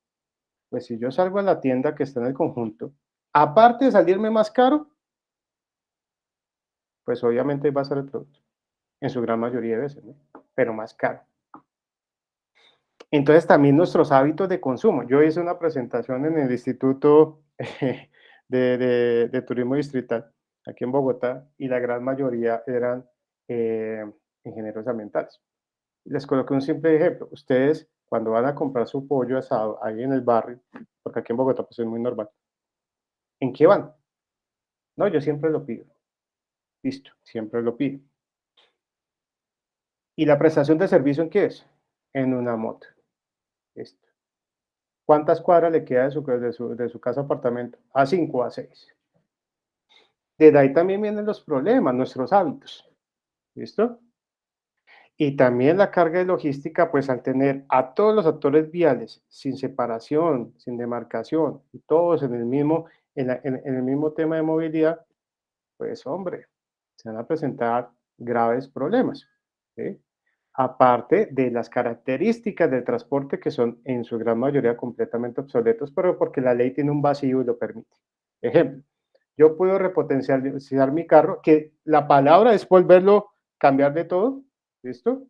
Pues si yo salgo a la tienda que está en el conjunto, aparte de salirme más caro, pues obviamente va a ser el producto, en su gran mayoría de veces, ¿no? Pero más caro. Entonces también nuestros hábitos de consumo. Yo hice una presentación en el Instituto de Turismo Distrital, aquí en Bogotá, y la gran mayoría eran eh, ingenieros ambientales. Les coloqué un simple ejemplo. Ustedes, cuando van a comprar su pollo asado ahí en el barrio, porque aquí en Bogotá pues es muy normal, ¿en qué van? No, yo siempre lo pido. Listo, siempre lo pido. ¿Y la prestación de servicio en qué es? En una moto. Listo. ¿Cuántas cuadras le queda de su casa a apartamento? A 5 a 6. Desde ahí también vienen los problemas, nuestros hábitos. ¿Listo? Y también la carga de logística, pues al tener a todos los actores viales sin separación, sin demarcación, y todos en el mismo, en el mismo tema de movilidad, pues hombre, se van a presentar graves problemas. ¿Sí? Aparte de las características del transporte que son en su gran mayoría completamente obsoletos, pero porque la ley tiene un vacío y lo permite. Ejemplo, yo puedo repotencializar mi carro, que la palabra es volverlo, cambiar de todo, ¿listo?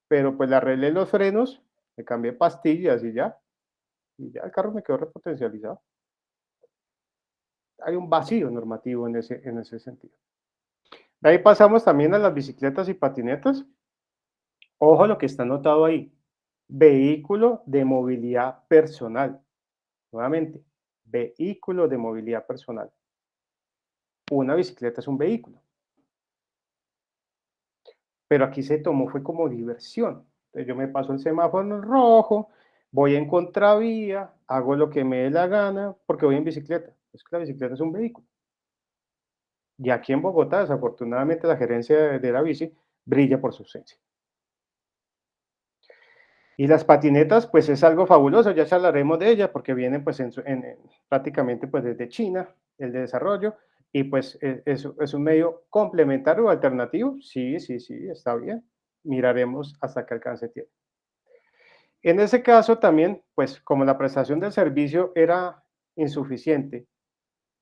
Pero pues le arreglé los frenos, le cambié pastillas y ya el carro me quedó repotencializado. Hay un vacío normativo en ese sentido. De ahí pasamos también a las bicicletas y patinetas. Ojo lo que está anotado ahí. Vehículo de movilidad personal. Nuevamente, vehículo de movilidad personal. Una bicicleta es un vehículo, pero aquí se tomó fue como diversión. Entonces yo me paso el semáforo en rojo, voy en contravía, hago lo que me dé la gana porque voy en bicicleta. Es que la bicicleta es un vehículo. Y aquí en Bogotá, desafortunadamente, la gerencia de la bici brilla por su ausencia. Y las patinetas, pues es algo fabuloso, ya hablaremos de ellas porque vienen pues prácticamente pues desde China, el de desarrollo, y pues es un medio complementario o alternativo. Sí, sí, sí, está bien. Miraremos hasta qué alcance tiene. En ese caso también, pues como la prestación del servicio era insuficiente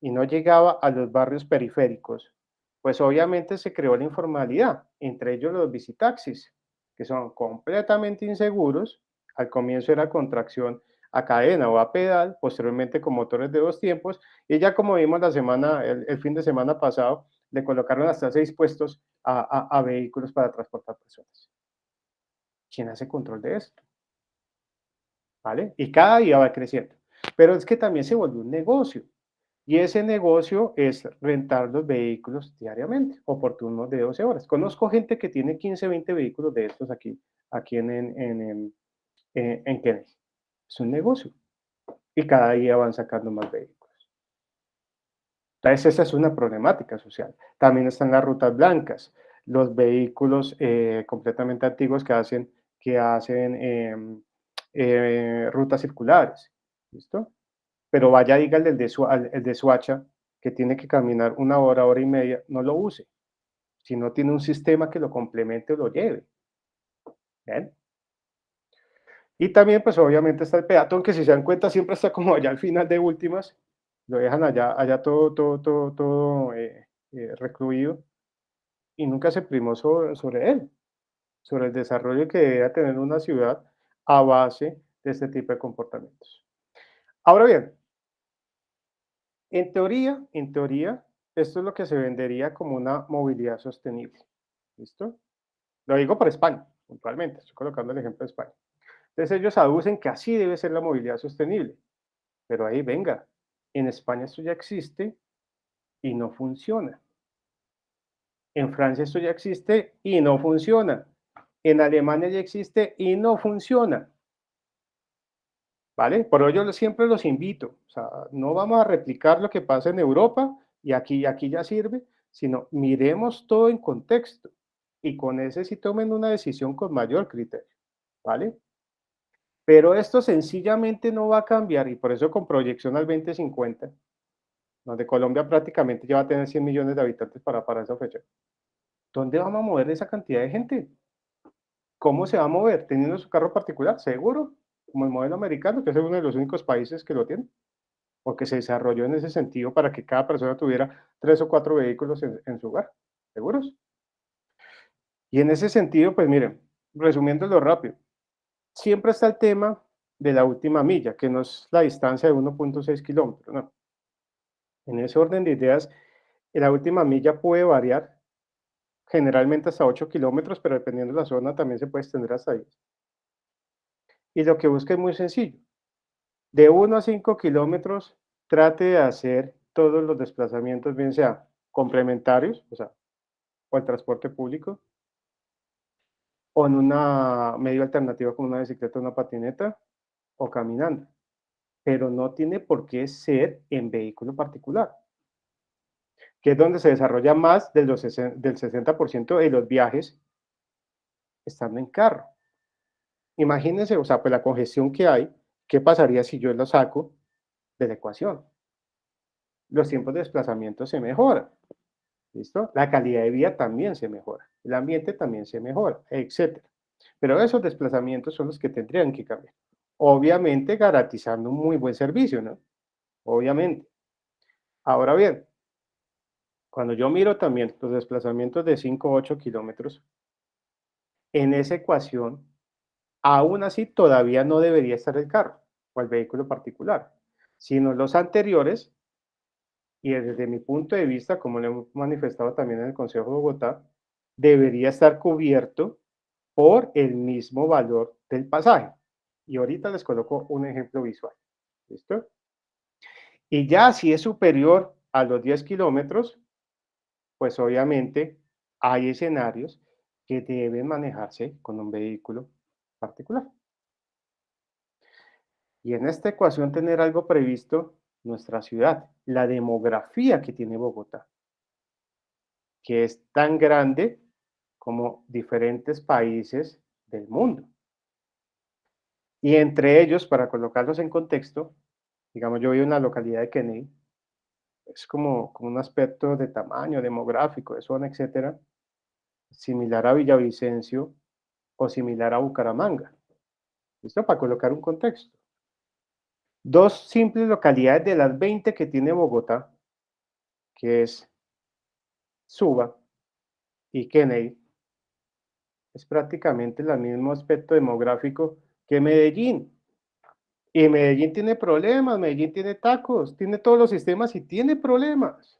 y no llegaba a los barrios periféricos, pues obviamente se creó la informalidad, entre ellos los visitaxis, que son completamente inseguros. Al comienzo era contracción a cadena o a pedal, posteriormente con motores de 2 tiempos, y ya como vimos el fin de semana pasado, le colocaron hasta 6 puestos a vehículos para transportar personas. ¿Quién hace control de esto? ¿Vale? Y cada día va creciendo. Pero es que también se volvió un negocio. Y ese negocio es rentar los vehículos diariamente, o por turnos de 12 horas. Conozco gente que tiene 15, 20 vehículos de estos aquí en Kennedy. Es un negocio. Y cada día van sacando más vehículos. Entonces, esa es una problemática social. También están las rutas blancas, los vehículos completamente antiguos que hacen rutas circulares. ¿Listo? Pero vaya, diga el de Suacha, que tiene que caminar 1 hora, hora y media, no lo use, si no tiene un sistema que lo complemente o lo lleve. ¿Bien? Y también, pues obviamente está el peatón, que si se dan cuenta siempre está como allá al final de últimas, lo dejan allá todo recluido y nunca se primó sobre él, sobre el desarrollo que debe tener una ciudad a base de este tipo de comportamientos. Ahora bien, en teoría, esto es lo que se vendería como una movilidad sostenible. ¿Listo? Lo digo por España, puntualmente, estoy colocando el ejemplo de España. Entonces ellos aducen que así debe ser la movilidad sostenible, pero ahí venga, en España esto ya existe y no funciona. En Francia esto ya existe y no funciona. En Alemania ya existe y no funciona. ¿Vale? Por ello yo siempre los invito, o sea, no vamos a replicar lo que pasa en Europa y aquí ya sirve, sino miremos todo en contexto y con ese sí tomen una decisión con mayor criterio, ¿vale? Pero esto sencillamente no va a cambiar y por eso con proyección al 2050, donde Colombia prácticamente ya va a tener 100 millones de habitantes para esa fecha, ¿dónde vamos a mover esa cantidad de gente? ¿Cómo se va a mover? ¿Teniendo su carro particular? ¿Seguro? Como el modelo americano, que es uno de los únicos países que lo tiene. Porque se desarrolló en ese sentido para que cada persona tuviera 3 o 4 vehículos en su hogar, ¿seguros? Y en ese sentido, pues miren, resumiéndolo rápido, siempre está el tema de la última milla, que no es la distancia de 1.6 kilómetros, no. En ese orden de ideas, la última milla puede variar, generalmente hasta 8 kilómetros, pero dependiendo de la zona también se puede extender hasta 10. Y lo que busca es muy sencillo. De 1 a 5 kilómetros, trate de hacer todos los desplazamientos, bien sea complementarios, o sea, o el transporte público, o en una medio alternativa como una bicicleta o una patineta, o caminando. Pero no tiene por qué ser en vehículo particular, que es donde se desarrolla más del 60% de los viajes estando en carro. Imagínense, o sea, pues la congestión que hay, ¿qué pasaría si yo lo saco de la ecuación? Los tiempos de desplazamiento se mejoran, ¿listo? La calidad de vida también se mejora, el ambiente también se mejora, etcétera. Pero esos desplazamientos son los que tendrían que cambiar. Obviamente garantizando un muy buen servicio, ¿no? Obviamente. Ahora bien, cuando yo miro también los desplazamientos de 5 o 8 kilómetros, en esa ecuación, aún así todavía no debería estar el carro o el vehículo particular, sino los anteriores, y desde mi punto de vista, como lo hemos manifestado también en el Consejo de Bogotá, debería estar cubierto por el mismo valor del pasaje. Y ahorita les coloco un ejemplo visual. ¿Listo? Y ya si es superior a los 10 kilómetros, pues obviamente hay escenarios que deben manejarse con un vehículo particular. Y en esta ecuación tener algo previsto, nuestra ciudad, la demografía que tiene Bogotá, que es tan grande como diferentes países del mundo. Y entre ellos, para colocarlos en contexto, digamos, yo vivo en la localidad de Kennedy, es como un aspecto de tamaño demográfico, de zona, etcétera, similar a Villavicencio o similar a Bucaramanga. ¿Listo? Para colocar un contexto. Dos simples localidades de las 20 que tiene Bogotá, que es Suba y Kennedy, es prácticamente el mismo aspecto demográfico que Medellín. Y Medellín tiene problemas, Medellín tiene tacos, tiene todos los sistemas y tiene problemas.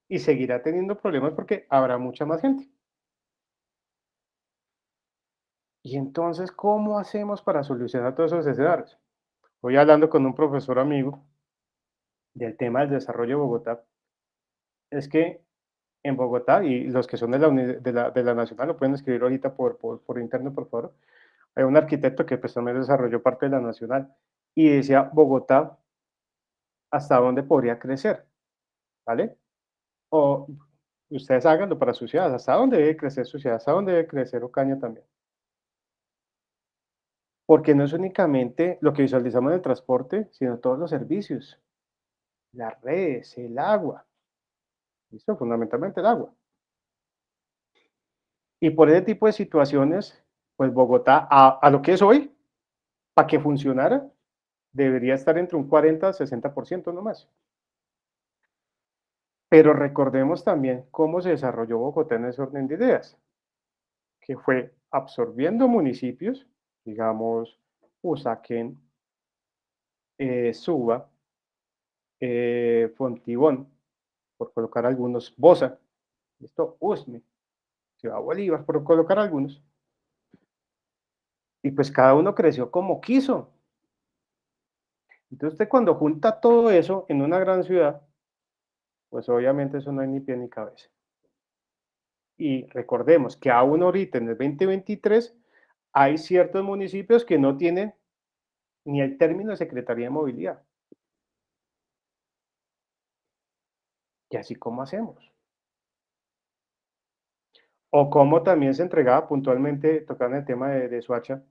Y seguirá teniendo problemas porque habrá mucha más gente. Y entonces, ¿cómo hacemos para solucionar todos esos escenarios? Voy hablando con un profesor amigo del tema del desarrollo de Bogotá. Es que en Bogotá, y los que son de la Nacional lo pueden escribir ahorita por internet, por favor. Hay un arquitecto que pues también desarrolló parte de la Nacional y decía Bogotá hasta dónde podría crecer, ¿vale? O ustedes háganlo para su ciudad, hasta dónde debe crecer su ciudad, hasta dónde debe crecer Ocaña también. Porque no es únicamente lo que visualizamos en el transporte, sino todos los servicios, las redes, el agua, ¿listo? Fundamentalmente el agua. Y por ese tipo de situaciones, pues Bogotá, a lo que es hoy, para que funcionara, debería estar entre un 40 a 60% nomás. Pero recordemos también cómo se desarrolló Bogotá en ese orden de ideas, que fue absorbiendo municipios, digamos, Usaquén, Suba, Fontibón, por colocar algunos, Bosa, esto, Usme, Ciudad Bolívar, por colocar algunos. Y pues cada uno creció como quiso. Entonces usted cuando junta todo eso en una gran ciudad, pues obviamente eso no hay ni pie ni cabeza. Y recordemos que aún ahorita en el 2023 hay ciertos municipios que no tienen ni el término de Secretaría de Movilidad. Y así como hacemos. O como también se entregaba puntualmente, tocando el tema de Soacha,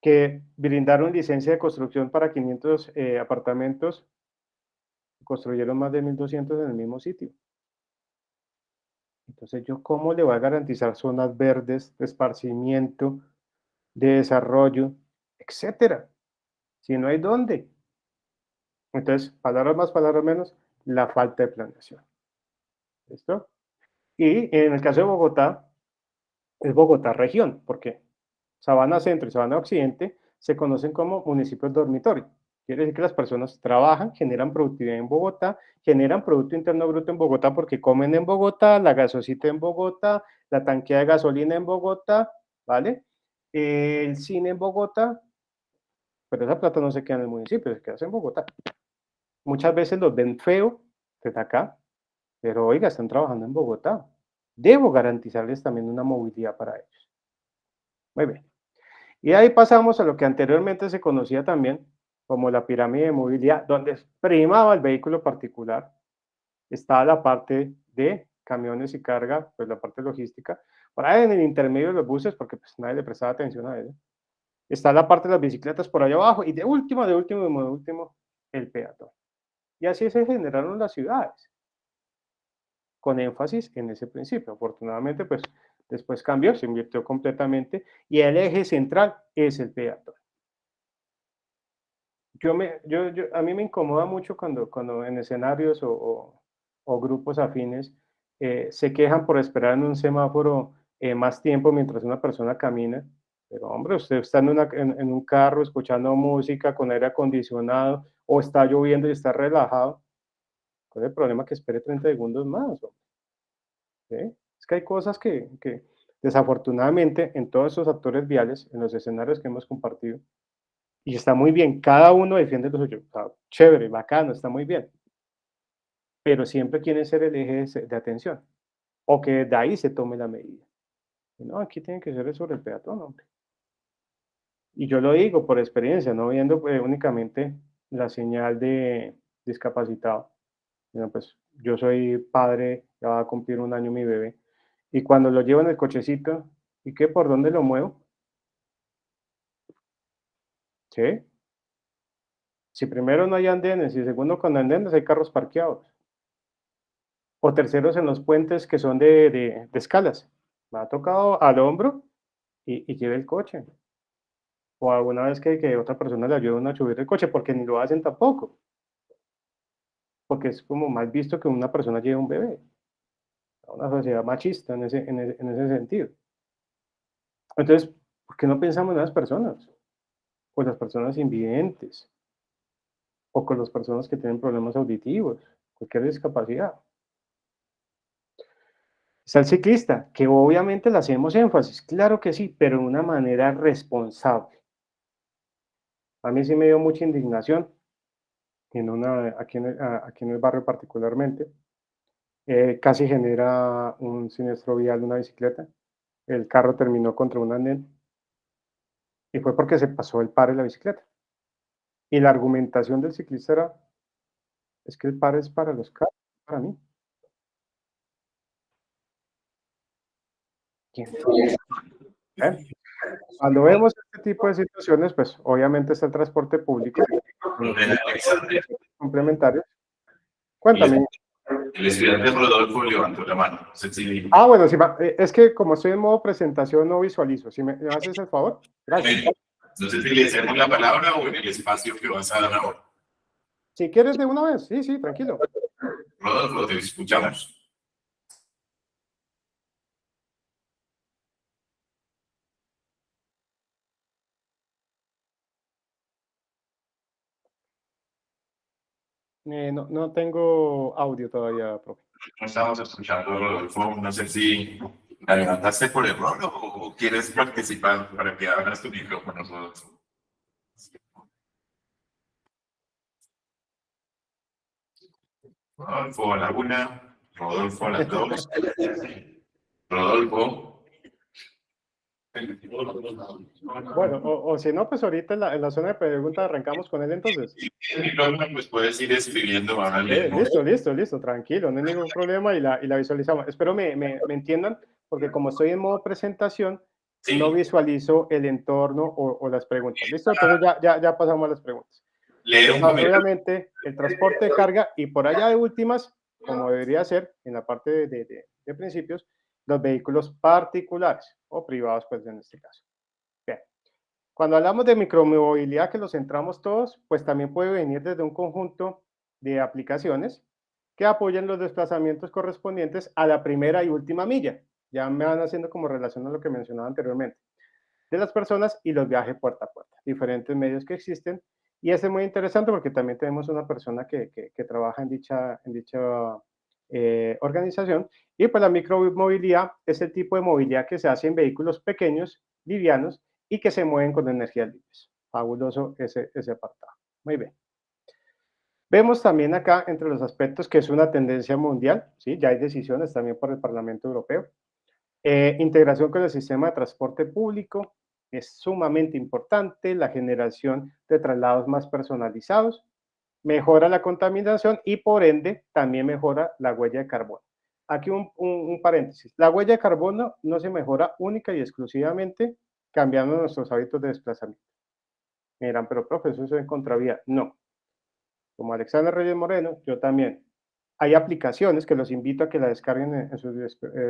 que brindaron licencia de construcción para 500 apartamentos, construyeron más de 1.200 en el mismo sitio. Entonces, ¿yo cómo le voy a garantizar zonas verdes, de esparcimiento, de desarrollo, etcétera? Si no hay dónde. Entonces, palabras más, palabras menos, la falta de planeación. ¿Listo? Y en el caso de Bogotá, es Bogotá región. ¿Por qué? Sabana Centro y Sabana Occidente se conocen como municipios dormitorio. Quiere decir que las personas trabajan, generan productividad en Bogotá, generan Producto Interno Bruto en Bogotá porque comen en Bogotá, la gasosita en Bogotá, la tanqueada de gasolina en Bogotá, ¿vale? El cine en Bogotá, pero esa plata no se queda en el municipio, se queda en Bogotá. Muchas veces los ven feo desde acá, pero oiga, están trabajando en Bogotá. Debo garantizarles también una movilidad para ellos. Muy bien. Y ahí pasamos a lo que anteriormente se conocía también como la pirámide de movilidad, donde primaba el vehículo particular, estaba la parte de camiones y carga, pues la parte logística, por ahí en el intermedio de los buses, porque pues nadie le prestaba atención a eso, está la parte de las bicicletas por allá abajo, y de último, el peatón. Y así se generaron las ciudades, con énfasis en ese principio. Afortunadamente, pues después cambió, se invirtió completamente, y el eje central es el peatón. A mí me incomoda mucho cuando en escenarios o grupos afines se quejan por esperar en un semáforo más tiempo mientras una persona camina. Pero hombre, usted está en un carro escuchando música con aire acondicionado o está lloviendo y está relajado. ¿Cuál es el problema que espere 30 segundos más? ¿Sí? Es que hay cosas que desafortunadamente en todos esos actores viales, en los escenarios que hemos compartido, y está muy bien, cada uno defiende lo suyo, o sea, chévere, bacano, está muy bien, pero siempre quieren ser el eje de atención, o que de ahí se tome la medida. Y no, aquí tiene que ser sobre el peatón, hombre. Y yo lo digo por experiencia, no viendo únicamente la señal de discapacitado, sino pues yo soy padre, ya va a cumplir un año mi bebé, y cuando lo llevo en el cochecito, ¿y qué? ¿Por dónde lo muevo? ¿Sí? Si primero no hay andenes y segundo con andenes hay carros parqueados. O terceros en los puentes que son de escalas. Me ha tocado al hombro y lleve el coche. O alguna vez que otra persona le ayude a uno a subir el coche, porque ni lo hacen tampoco. Porque es como mal visto que una persona lleve un bebé. Una sociedad machista en ese sentido. Entonces, ¿por qué no pensamos en las personas? Pues las personas invidentes o con las personas que tienen problemas auditivos, cualquier discapacidad. Está el ciclista, que obviamente le hacemos énfasis, claro que sí, pero de una manera responsable. A mí sí me dio mucha indignación aquí en el barrio particularmente. Casi genera un siniestro vial de una bicicleta. El carro terminó contra un andén y fue porque se pasó el par de la bicicleta. Y la argumentación del ciclista era, es que el par es para los carros, para mí. ¿Quién? ¿Eh? Cuando vemos este tipo de situaciones, pues obviamente está el transporte público, con los Alexander, complementarios. el, Cuéntame. el estudiante Rodolfo levantó la mano. No sé si Bueno, sí, es que como estoy en modo presentación no visualizo. Si me haces el favor, gracias. no sé si le hacemos la palabra o en el espacio que vas a dar ahora. Si quieres de una vez, sí, sí, tranquilo. Rodolfo, te escuchamos. No tengo audio todavía, profe. No estamos escuchando, Rodolfo. No sé si la levantaste por error o quieres participar para que abras tu micrófono, Rodolfo. Rodolfo a la una, Rodolfo a las dos. Rodolfo. Bueno, o si no, pues ahorita en la zona de preguntas arrancamos con él entonces. El micrófono, pues puedes ir escribiendo ahora mismo. Listo, tranquilo, no hay ningún problema y la visualizamos. Espero me entiendan, porque como estoy en modo presentación, Sí. no visualizo el entorno o las preguntas. ¿Listo? Entonces ya pasamos a las preguntas. Lee un comentario. Obviamente, el transporte de carga y por allá de últimas, como debería ser en la parte de principios, los vehículos particulares o privados, pues en este caso. Bien. Cuando hablamos de micromovilidad, que los centramos todos, pues también puede venir desde un conjunto de aplicaciones que apoyen los desplazamientos correspondientes a la primera y última milla. Ya me van haciendo como relación a lo que mencionaba anteriormente. de las personas y los viajes puerta a puerta, diferentes medios que existen. Y este es muy interesante porque también tenemos una persona que trabaja en dicha organización. Y pues la micromovilidad es el tipo de movilidad que se hace en vehículos pequeños, livianos y que se mueven con energías limpias. Fabuloso ese apartado. Muy bien. Vemos también acá entre los aspectos que es una tendencia mundial, ¿sí? Ya hay decisiones también por el Parlamento Europeo. Integración con el sistema de transporte público es sumamente importante, la generación de traslados más personalizados, mejora la contaminación y por ende también mejora la huella de carbono. Aquí un paréntesis, la huella de carbono no se mejora única y exclusivamente cambiando nuestros hábitos de desplazamiento. Me dirán, pero profe, eso es en contravía. No, como Alexander Reyes Moreno, yo también. Hay aplicaciones que los invito a que la descarguen en sus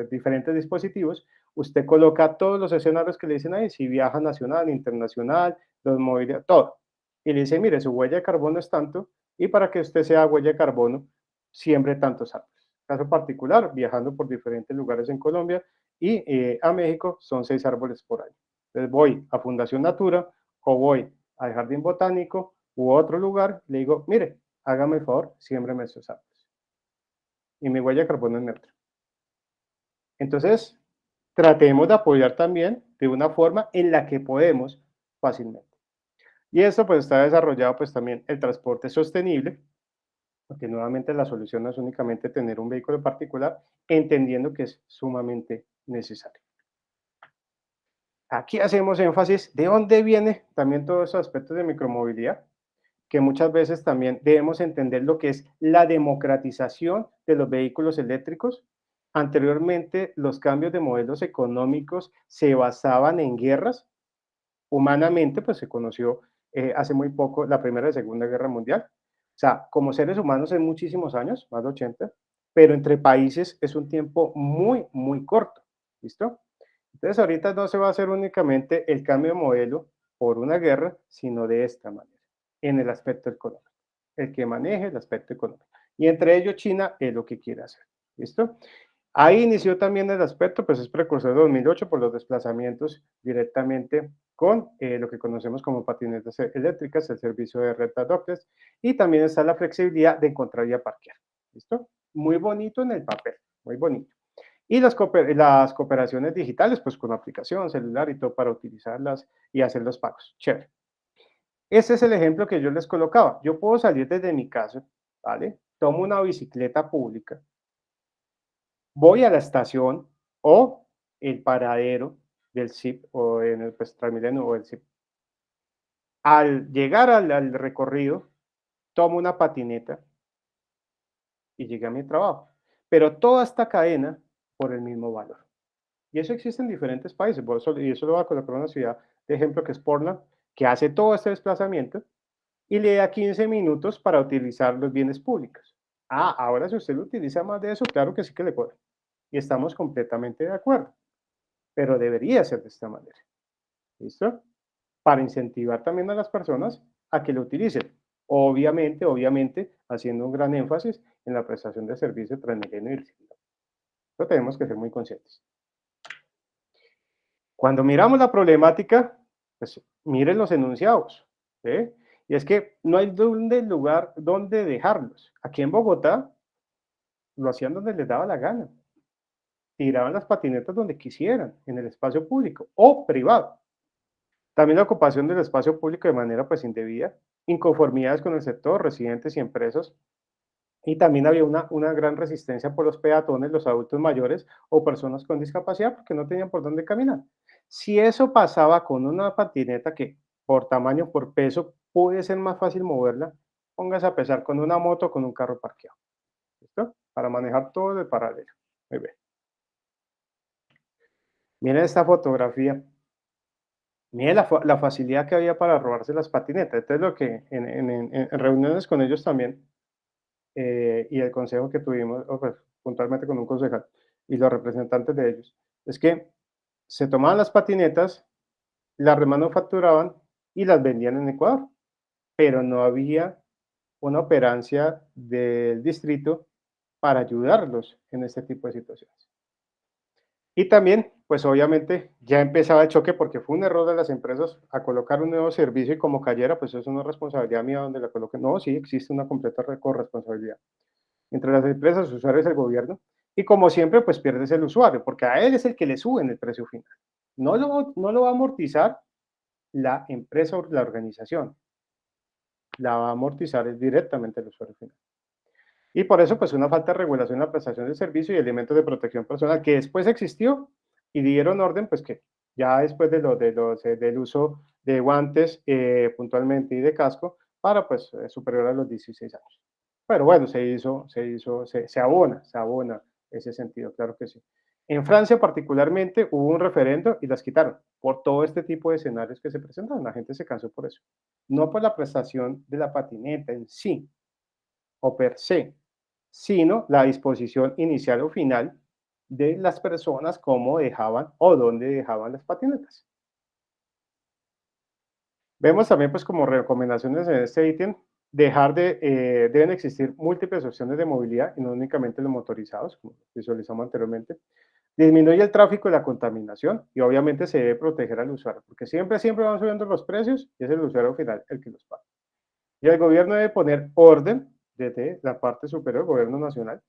diferentes dispositivos. Usted coloca todos los escenarios que le dicen ahí, si viaja nacional, internacional, los movilidad, todo. Y le dice, mire, su huella de carbono es tanto, y para que usted sea huella de carbono, siembre tantos árboles. Caso particular, viajando por diferentes lugares en Colombia y a México, son 6 árboles por año. Entonces voy a Fundación Natura o voy al Jardín Botánico u otro lugar, le digo, mire, hágame el favor, siémbreme estos árboles. Y mi huella de carbono es neutra. Entonces, tratemos de apoyar también de una forma en la que podemos fácilmente. Y esto pues está desarrollado pues también el transporte sostenible, porque nuevamente la solución no es únicamente tener un vehículo particular, entendiendo que es sumamente necesario. Aquí hacemos énfasis de dónde viene también todos esos aspectos de micromovilidad, que muchas veces también debemos entender lo que es la democratización de los vehículos eléctricos. Anteriormente, los cambios de modelos económicos se basaban en guerras. Humanamente, pues se conoció hace muy poco la Primera y Segunda Guerra Mundial. O sea, como seres humanos en muchísimos años, más de 80, pero entre países es un tiempo muy, muy corto. ¿Listo? Entonces, ahorita no se va a hacer únicamente el cambio de modelo por una guerra, sino de esta manera, en el aspecto económico. El que maneje el aspecto económico. Y entre ellos China es lo que quiere hacer. ¿Listo? Ahí inició también el aspecto, pues es precursor de 2008 por los desplazamientos directamente con lo que conocemos como patinetas eléctricas, el servicio de red adopters, y también está la flexibilidad de encontrar y aparquear. ¿Listo? Muy bonito en el papel, muy bonito. Y las cooperaciones digitales, pues con aplicación, celular y todo para utilizarlas y hacer los pagos. Chévere. Ese es el ejemplo que yo les colocaba. Yo puedo salir desde mi casa, ¿vale? Tomo una bicicleta pública, voy a la estación o el paradero del SIP o en el pues, Transmilenio o el SIP. Al llegar al recorrido, tomo una patineta y llegué a mi trabajo. Pero toda esta cadena por el mismo valor. Y eso existe en diferentes países. Y eso lo voy a colocar en una ciudad de ejemplo que es Portland, que hace todo este desplazamiento y le da 15 minutos para utilizar los bienes públicos. Ah, ahora si usted lo utiliza más de eso, claro que sí que le cobra. Y estamos completamente de acuerdo. Pero debería ser de esta manera. ¿Listo? Para incentivar también a las personas a que lo utilicen. Obviamente, haciendo un gran énfasis en la prestación de servicio Transmilenio y el Similar. Eso tenemos que ser muy conscientes. Cuando miramos la problemática, pues miren los enunciados. ¿Sí? Y es que no hay lugar donde dejarlos. Aquí en Bogotá lo hacían donde les daba la gana. Tiraban las patinetas donde quisieran, en el espacio público o privado. También la ocupación del espacio público de manera pues indebida, inconformidades con el sector, residentes y empresas, y también había una gran resistencia por los peatones, los adultos mayores o personas con discapacidad porque no tenían por dónde caminar. Si eso pasaba con una patineta que por tamaño, por peso, puede ser más fácil moverla, póngase a pesar con una moto o con un carro parqueado. ¿Listo? Para manejar todo de paralelo. Muy bien. Miren esta fotografía. Mire la facilidad que había para robarse las patinetas. Entonces, lo que en reuniones con ellos también, y el consejo que tuvimos, o pues, puntualmente con un concejal y los representantes de ellos, es que se tomaban las patinetas, las remanufacturaban y las vendían en Ecuador, pero no había una operancia del distrito para ayudarlos en este tipo de situaciones. Y también pues obviamente ya empezaba el choque porque fue un error de las empresas a colocar un nuevo servicio y como cayera, pues eso no es responsabilidad mía donde la coloquen. No, sí, existe una completa corresponsabilidad entre las empresas, los usuarios y el gobierno. Y como siempre, pues pierdes el usuario, porque a él es el que le suben el precio final. No lo va a amortizar la empresa o la organización, la va a amortizar es directamente el usuario final. Y por eso, pues una falta de regulación en la prestación del servicio y elementos de protección personal que después existió y dieron orden, pues que ya después del uso de guantes puntualmente y de casco para pues superior a los 16 años. Pero bueno, se abona ese sentido, claro que sí. En Francia particularmente hubo un referendo y las quitaron por todo este tipo de escenarios que se presentaron. La gente se cansó por eso. No por la prestación de la patineta en sí o per se, sino la disposición inicial o final de las personas cómo dejaban o dónde dejaban las patinetas. Vemos también pues como recomendaciones en este ítem, deben existir múltiples opciones de movilidad y no únicamente los motorizados, como visualizamos anteriormente. Disminuye el tráfico y la contaminación y obviamente se debe proteger al usuario, porque siempre van subiendo los precios y es el usuario final el que los paga. Y el gobierno debe poner orden desde la parte superior, el gobierno nacional.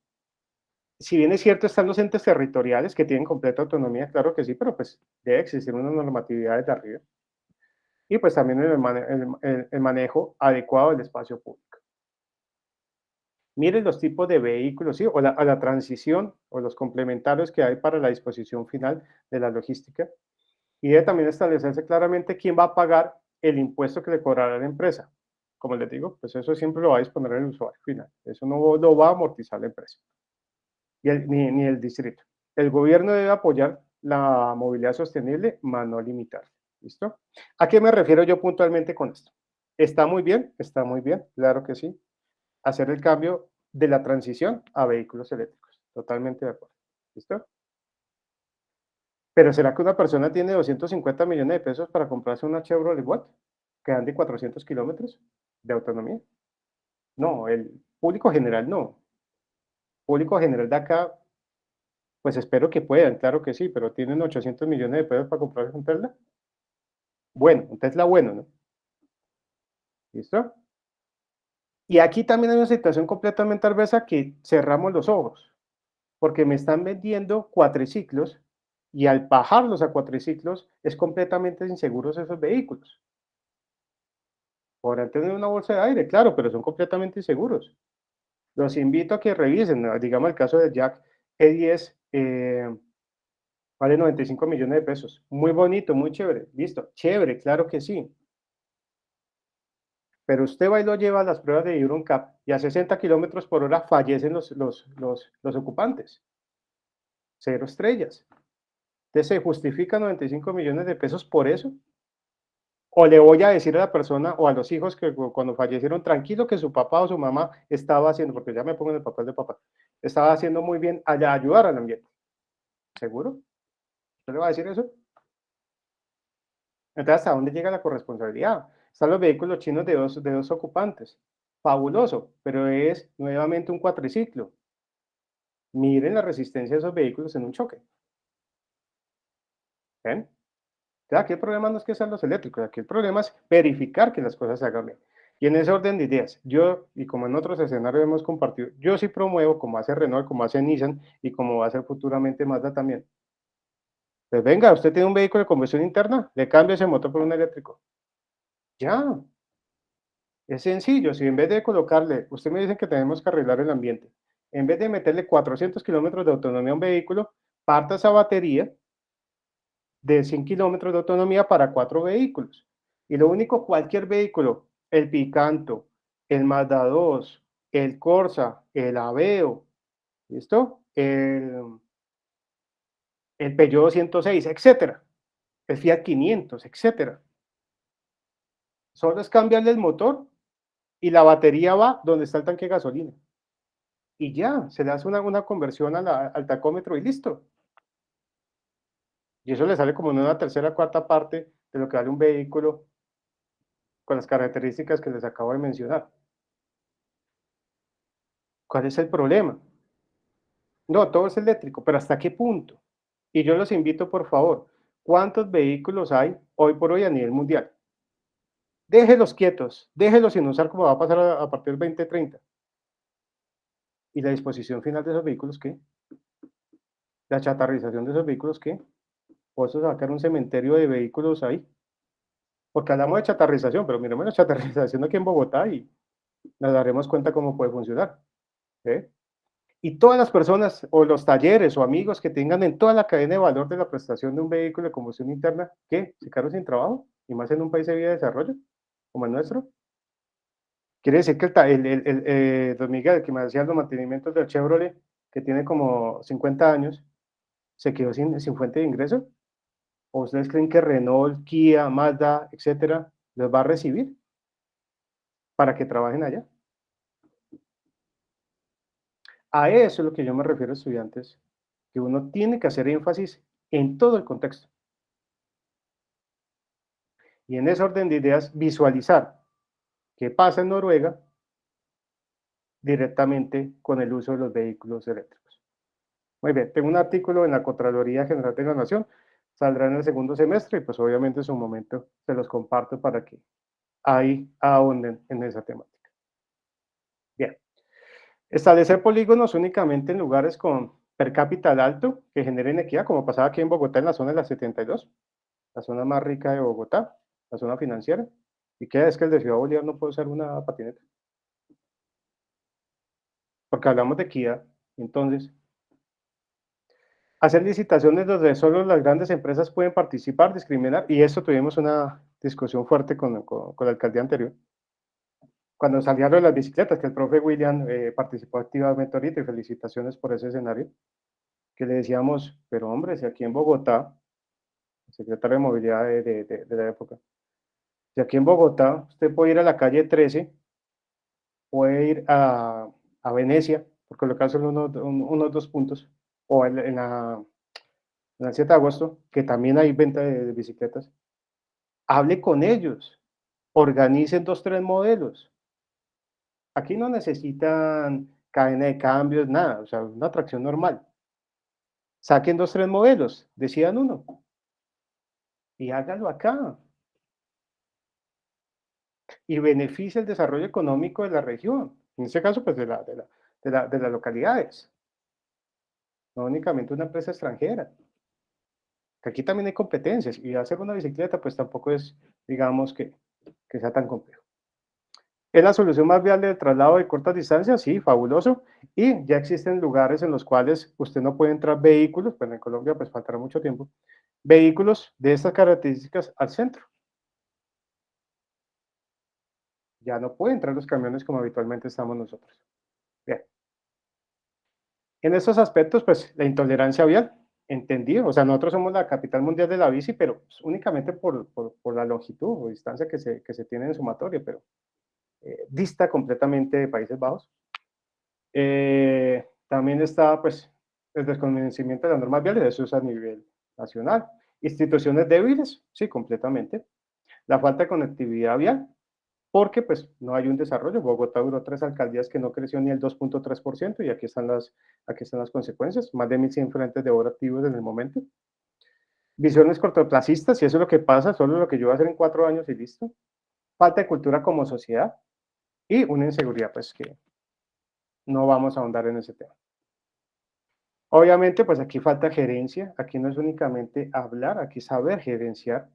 Si bien es cierto, están los entes territoriales que tienen completa autonomía, claro que sí, pero pues debe existir una normatividad desde arriba. Y pues también el manejo adecuado del espacio público. Miren los tipos de vehículos, ¿sí? O la transición o los complementarios que hay para la disposición final de la logística. Y debe también establecerse claramente quién va a pagar el impuesto que le cobrará la empresa. Como les digo, pues eso siempre lo va a disponer el usuario final. Eso no lo va a amortizar la empresa ni el distrito. El gobierno debe apoyar la movilidad sostenible, más no limitar. ¿Listo? ¿A qué me refiero yo puntualmente con esto? Está muy bien, claro que sí. Hacer el cambio de la transición a vehículos eléctricos. Totalmente de acuerdo. ¿Listo? Pero ¿será que una persona tiene 250 millones de pesos para comprarse una Chevrolet Watt que ande 400 kilómetros de autonomía? No, el público general no. Público general de acá, pues espero que puedan, claro que sí, pero tienen 800 millones de pesos para comprarse un Tesla. Bueno, un Tesla bueno, ¿no? ¿Listo? Y aquí también hay una situación completamente adversa que cerramos los ojos, porque me están vendiendo cuatriciclos y al bajarlos a cuatriciclos es completamente inseguros esos vehículos. Podrán tener una bolsa de aire, claro, pero son completamente inseguros. Los invito a que revisen, ¿no? Digamos el caso de Jack E10, vale 95 millones de pesos. Muy bonito, muy chévere, listo, chévere, claro que sí. Pero usted va y lo lleva a las pruebas de EuroNCAP y a 60 kilómetros por hora fallecen los ocupantes. Cero estrellas. ¿Usted se justifica 95 millones de pesos por eso? ¿O le voy a decir a la persona o a los hijos que cuando fallecieron, tranquilo que su papá o su mamá estaba haciendo, porque ya me pongo en el papel de papá, estaba haciendo muy bien allá ayudar al ambiente? ¿Seguro? ¿Usted le va a decir eso? Entonces, ¿hasta dónde llega la corresponsabilidad? Están los vehículos chinos de dos ocupantes. Fabuloso, pero es nuevamente un cuatriciclo. Miren la resistencia de esos vehículos en un choque. ¿Ven? Aquí el problema no es que sean los eléctricos, aquí el problema es verificar que las cosas se hagan bien. Y en ese orden de ideas, yo, y como en otros escenarios hemos compartido, yo sí promuevo, como hace Renault, como hace Nissan, y como va a hacer futuramente Mazda también. Pues venga, usted tiene un vehículo de combustión interna, le cambia ese motor por un eléctrico. Ya, es sencillo. Si en vez de colocarle, usted me dice que tenemos que arreglar el ambiente, en vez de meterle 400 kilómetros de autonomía a un vehículo, parta esa batería de 100 kilómetros de autonomía para 4 vehículos. Y lo único, cualquier vehículo, el Picanto, el Mazda 2, el Corsa, el Aveo, ¿listo? El Peugeot 106, etcétera, el Fiat 500, etcétera. Solo es cambiarle el motor y la batería va donde está el tanque de gasolina. Y ya, se le hace una conversión al tacómetro y listo. Y eso le sale como en una tercera, cuarta parte de lo que vale un vehículo con las características que les acabo de mencionar. ¿Cuál es el problema? No, todo es eléctrico, pero ¿hasta qué punto? Y yo los invito, por favor, ¿cuántos vehículos hay hoy por hoy a nivel mundial? Déjelos quietos, déjelos sin usar como va a pasar a partir del 2030. ¿Y la disposición final de esos vehículos qué? ¿La chatarrización de esos vehículos qué? ¿O eso se va a quedar un cementerio de vehículos ahí? Porque hablamos de chatarrización, pero miremos la chatarrización aquí en Bogotá y nos daremos cuenta cómo puede funcionar. ¿Sí? Y todas las personas o los talleres o amigos que tengan en toda la cadena de valor de la prestación de un vehículo de combustión interna, ¿qué? ¿Se quedaron sin trabajo? Y más en un país de vía de desarrollo como el nuestro. Quiere decir que don Miguel, que me hacía los mantenimientos del Chevrolet, que tiene como 50 años, se quedó sin fuente de ingreso. ¿O ustedes creen que Renault, Kia, Mazda, etcétera, los va a recibir para que trabajen allá? A eso es lo que yo me refiero, estudiantes, que uno tiene que hacer énfasis en todo el contexto. Y en ese orden de ideas, visualizar qué pasa en Noruega directamente con el uso de los vehículos eléctricos. Muy bien, tengo un artículo en la Contraloría General de la Nación, saldrá en el segundo semestre y pues obviamente en su momento se los comparto para que ahí ahonden en esa temática. Bien, establecer polígonos únicamente en lugares con per cápita alto que generen equidad, como pasaba aquí en Bogotá en la zona de la 72, la zona más rica de Bogotá, la zona financiera. ¿Y qué es que el de Ciudad Bolívar no puede usar una patineta? Porque hablamos de equidad. Entonces, hacer licitaciones donde solo las grandes empresas pueden participar, discriminar, y eso tuvimos una discusión fuerte con la alcaldía anterior. Cuando salieron de las bicicletas, que el profe William participó activamente ahorita, y felicitaciones por ese escenario, que le decíamos, pero hombre, si aquí en Bogotá, el secretario de Movilidad de la época, si aquí en Bogotá usted puede ir a la calle 13, puede ir a Venecia, por colocar solo unos dos puntos, o en el 7 de agosto, que también hay venta de bicicletas, hable con ellos, organicen dos, tres modelos. Aquí no necesitan cadena de cambios, nada, o sea, una atracción normal. Saquen dos, tres modelos, decidan uno y hágalo acá. Y beneficia el desarrollo económico de la región, en este caso, pues de las localidades, no únicamente una empresa extranjera. Que aquí también hay competencias y hacer una bicicleta, pues tampoco es, digamos, que sea tan complejo. ¿Es la solución más viable del traslado de cortas distancias? Sí, fabuloso. Y ya existen lugares en los cuales usted no puede entrar vehículos, pues en Colombia pues faltará mucho tiempo, vehículos de estas características al centro. Ya no pueden entrar los camiones como habitualmente estamos nosotros. Bien. En estos aspectos, pues la intolerancia vial, entendido. O sea, nosotros somos la capital mundial de la bici, pero pues, únicamente por la longitud o distancia que se tiene en sumatoria, pero dista completamente de Países Bajos. También está, pues, el desconocimiento de las normas viales, eso es a nivel nacional. Instituciones débiles, sí, completamente. La falta de conectividad vial, porque pues no hay un desarrollo. Bogotá duró 3 alcaldías que no creció ni el 2.3% y aquí están las consecuencias, más de 1.100 frentes de obra activos en el momento. Visiones cortoplacistas, y eso es lo que pasa, solo lo que yo voy a hacer en 4 años y listo. Falta de cultura como sociedad y una inseguridad, pues que no vamos a ahondar en ese tema. Obviamente, pues aquí falta gerencia, aquí no es únicamente hablar, aquí saber gerenciar.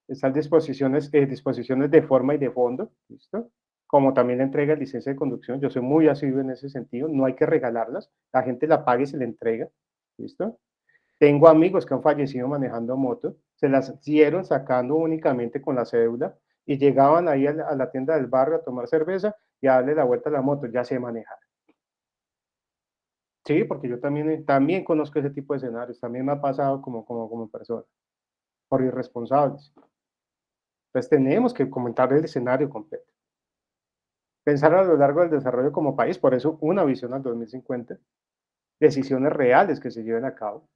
Están disposiciones de forma y de fondo, ¿listo? Como también la entrega de licencia de conducción, yo soy muy asiduo en ese sentido, no hay que regalarlas, la gente la paga y se le entrega, ¿listo? Tengo amigos que han fallecido manejando moto, se las dieron sacando únicamente con la cédula y llegaban ahí a la tienda del barrio a tomar cerveza y a darle la vuelta a la moto, ya sé manejar. Sí, porque yo también conozco ese tipo de escenarios, también me ha pasado como persona, por irresponsables. Entonces tenemos que comentar el escenario completo. Pensar a lo largo del desarrollo como país, por eso una visión al 2050, decisiones reales que se lleven a cabo.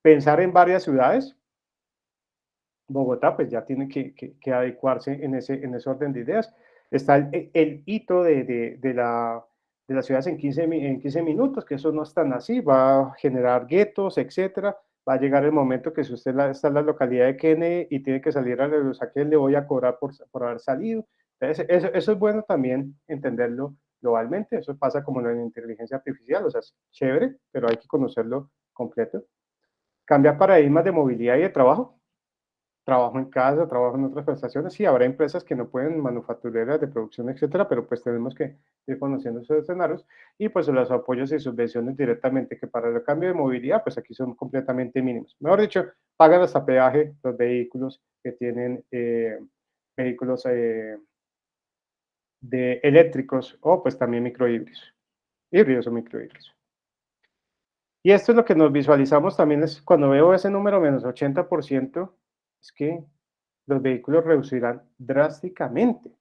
Pensar en varias ciudades, Bogotá pues ya tiene que adecuarse en ese orden de ideas. Está el hito de las ciudades en 15 minutos, que eso no es tan así, va a generar guetos, etcétera, va a llegar el momento que si usted está en la localidad de Kennedy y tiene que salir a los que le voy a cobrar por haber salido. Entonces, eso es bueno también entenderlo globalmente. Eso pasa como en la inteligencia artificial, o sea, es chévere, pero hay que conocerlo completo. Cambia paradigmas de movilidad y de trabajo. Trabajo en casa, trabajo en otras prestaciones. Sí, habrá empresas que no pueden, manufactureras de producción, etcétera, pero pues tenemos que ir conociendo esos escenarios y pues los apoyos y subvenciones directamente, que para el cambio de movilidad, pues aquí son completamente mínimos. Mejor dicho, pagan hasta peaje los vehículos que tienen vehículos de eléctricos o pues también híbridos o microhíbridos. Y esto es lo que nos visualizamos también, es cuando veo ese número menos 80%, es que los vehículos reducirán drásticamente. O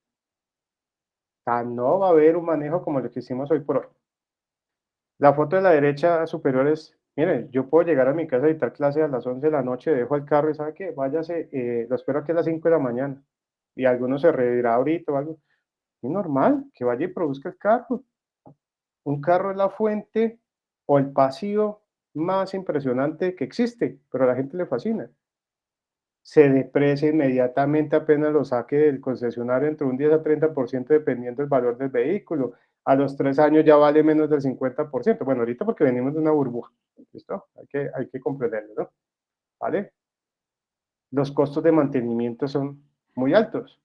sea, no va a haber un manejo como el que hicimos hoy por hoy. La foto de la derecha superior es, miren, yo puedo llegar a mi casa a dictar clase a las 11 de la noche, dejo el carro y ¿sabe qué? Váyase, lo espero aquí a las 5 de la mañana. Y alguno se reirá ahorita o algo. Es normal que vaya y produzca el carro. Un carro es la fuente o el pasivo más impresionante que existe, pero a la gente le fascina. Se deprecia inmediatamente apenas lo saque del concesionario entre un 10 a 30% dependiendo del valor del vehículo. A los 3 años ya vale menos del 50%. Bueno, ahorita porque venimos de una burbuja. ¿Listo? Hay que comprenderlo, ¿no? ¿Vale? Los costos de mantenimiento son muy altos.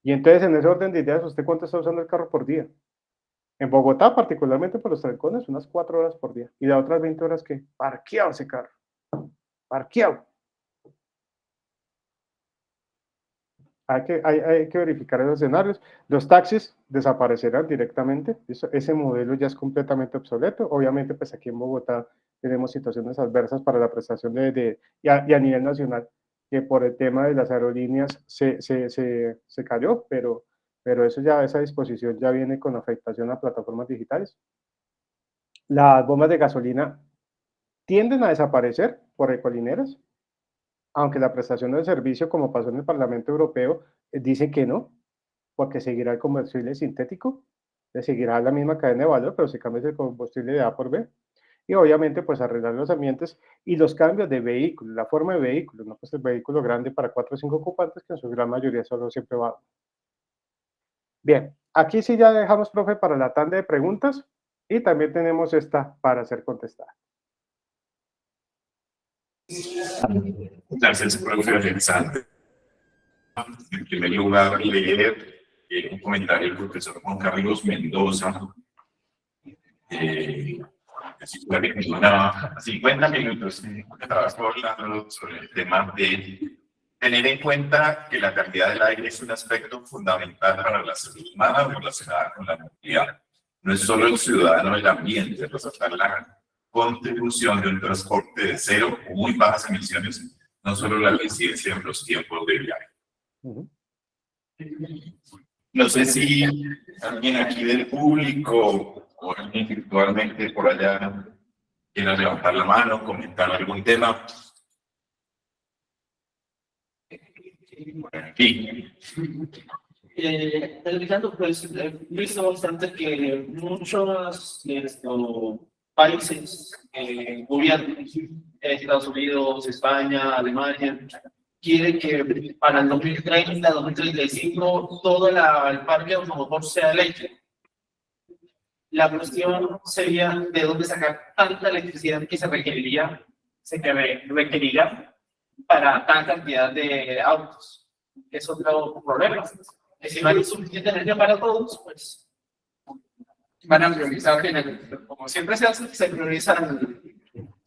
Y entonces, en ese orden de ideas, ¿usted cuánto está usando el carro por día? En Bogotá, particularmente por los trancones, unas 4 horas por día. Y las otras 20 horas que parqueado ese carro. Parqueado. Hay que verificar esos escenarios. Los taxis desaparecerán directamente. Ese modelo ya es completamente obsoleto. Obviamente, pues aquí en Bogotá tenemos situaciones adversas para la prestación y a nivel nacional, que por el tema de las aerolíneas se cayó, pero esa disposición ya viene con afectación a plataformas digitales. Las bombas de gasolina tienden a desaparecer por ecolineras, aunque la prestación del servicio, como pasó en el Parlamento Europeo, dice que no, porque seguirá el combustible sintético, seguirá la misma cadena de valor, pero se cambia el combustible de A por B. Y obviamente, pues arreglar los ambientes y los cambios de vehículo, la forma de vehículo, no pues el vehículo grande para 4 o 5 ocupantes, que en su gran mayoría solo siempre va. Bien, aquí sí ya dejamos, profe, para la tanda de preguntas y también tenemos esta para ser contestada. Gracias, profe Alexander. En primer lugar, leer un comentario del profesor Juan Carlos Mendoza. Una 50 minutos trabajo hablando sobre el tema de tener en cuenta que la calidad del aire es un aspecto fundamental para la salud humana relacionada con la movilidad. No es solo el ciudadano del ambiente, resaltar la contribución de un transporte de cero o muy bajas emisiones, no solo la eficiencia en los tiempos de viaje. No sé si alguien aquí del público o alguien virtualmente por allá quiera levantar la mano, comentar algún tema. Aquí. Alejandro, pues he visto bastante que muchos países, gobiernos, Estados Unidos, España, Alemania, quieren que para el 2030, 2035, todo el parque automotor sea eléctrico. La cuestión sería de dónde sacar tanta electricidad que se requeriría para tanta cantidad de autos. Es otro problema. Si no hay suficiente energía para todos, pues van a priorizar, como siempre se hace, se priorizan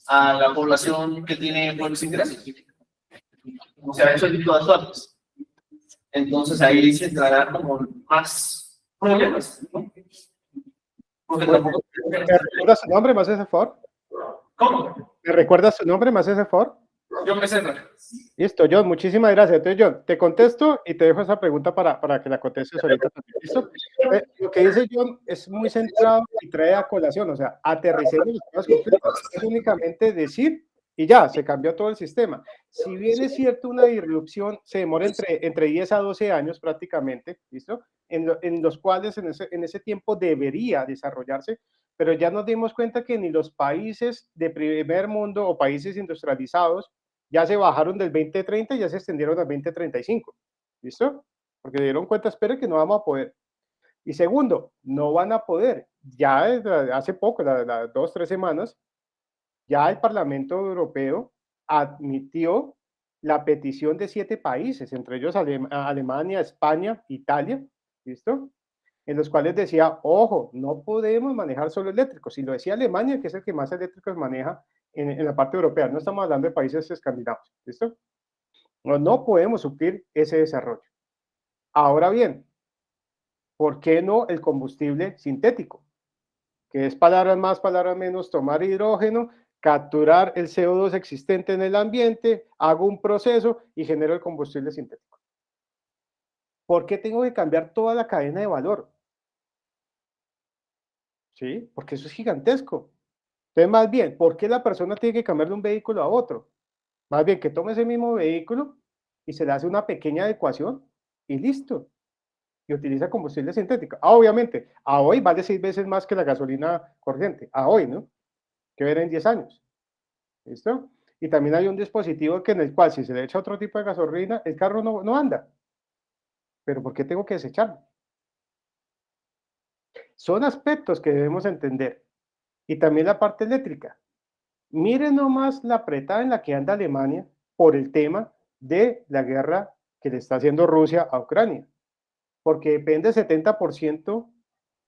a la población que tiene buenos ingresos. O sea, eso es de todas formas. Entonces ahí se entrará como más problemas, ¿no? ¿Me recuerda su nombre, más ese favor? ¿Cómo? ¿Me recuerda su nombre, más ese favor? Yo me centro. Listo, John, muchísimas gracias. Entonces, John, te contesto y te dejo esa pregunta para que la contestes ahorita también. ¿Listo? Lo que dice John es muy centrado y trae a colación, o sea, aterricemos las cosas completas. Es únicamente decir y ya, se cambió todo el sistema. Si bien es cierto, una disrupción se demora entre 10 a 12 años prácticamente, ¿listo? En los cuales en ese tiempo debería desarrollarse pero ya nos dimos cuenta que ni los países de primer mundo o países industrializados ya se bajaron del 2030 y ya se extendieron al 2035. ¿Listo? Porque dieron cuenta, espere que no vamos a poder. Y segundo, no van a poder. Ya hace poco, las 2, 3 semanas, ya el Parlamento Europeo admitió la petición de 7 países, entre ellos Alemania, España, Italia, ¿listo? En los cuales decía, ojo, no podemos manejar solo eléctricos. Y lo decía Alemania, que es el que más eléctricos maneja en la parte europea. No estamos hablando de países escandinavos, ¿listo? No podemos suplir ese desarrollo. Ahora bien, ¿por qué no el combustible sintético? Que es palabras más, palabras menos, tomar hidrógeno, capturar el CO2 existente en el ambiente, hago un proceso y genero el combustible sintético. ¿Por qué tengo que cambiar toda la cadena de valor? ¿Sí? Porque eso es gigantesco. Entonces, más bien, ¿por qué la persona tiene que cambiar de un vehículo a otro? Más bien que tome ese mismo vehículo y se le hace una pequeña adecuación y listo. Y utiliza combustible sintético. Obviamente, a hoy vale 6 veces más que la gasolina corriente. A hoy, ¿no? Que ver en 10 años. ¿Listo? Y también hay un dispositivo que en el cual si se le echa otro tipo de gasolina, el carro no anda. ¿Pero por qué tengo que desecharlo? Son aspectos que debemos entender. Y también la parte eléctrica. Miren nomás la apretada en la que anda Alemania por el tema de la guerra que le está haciendo Rusia a Ucrania. Porque depende 70%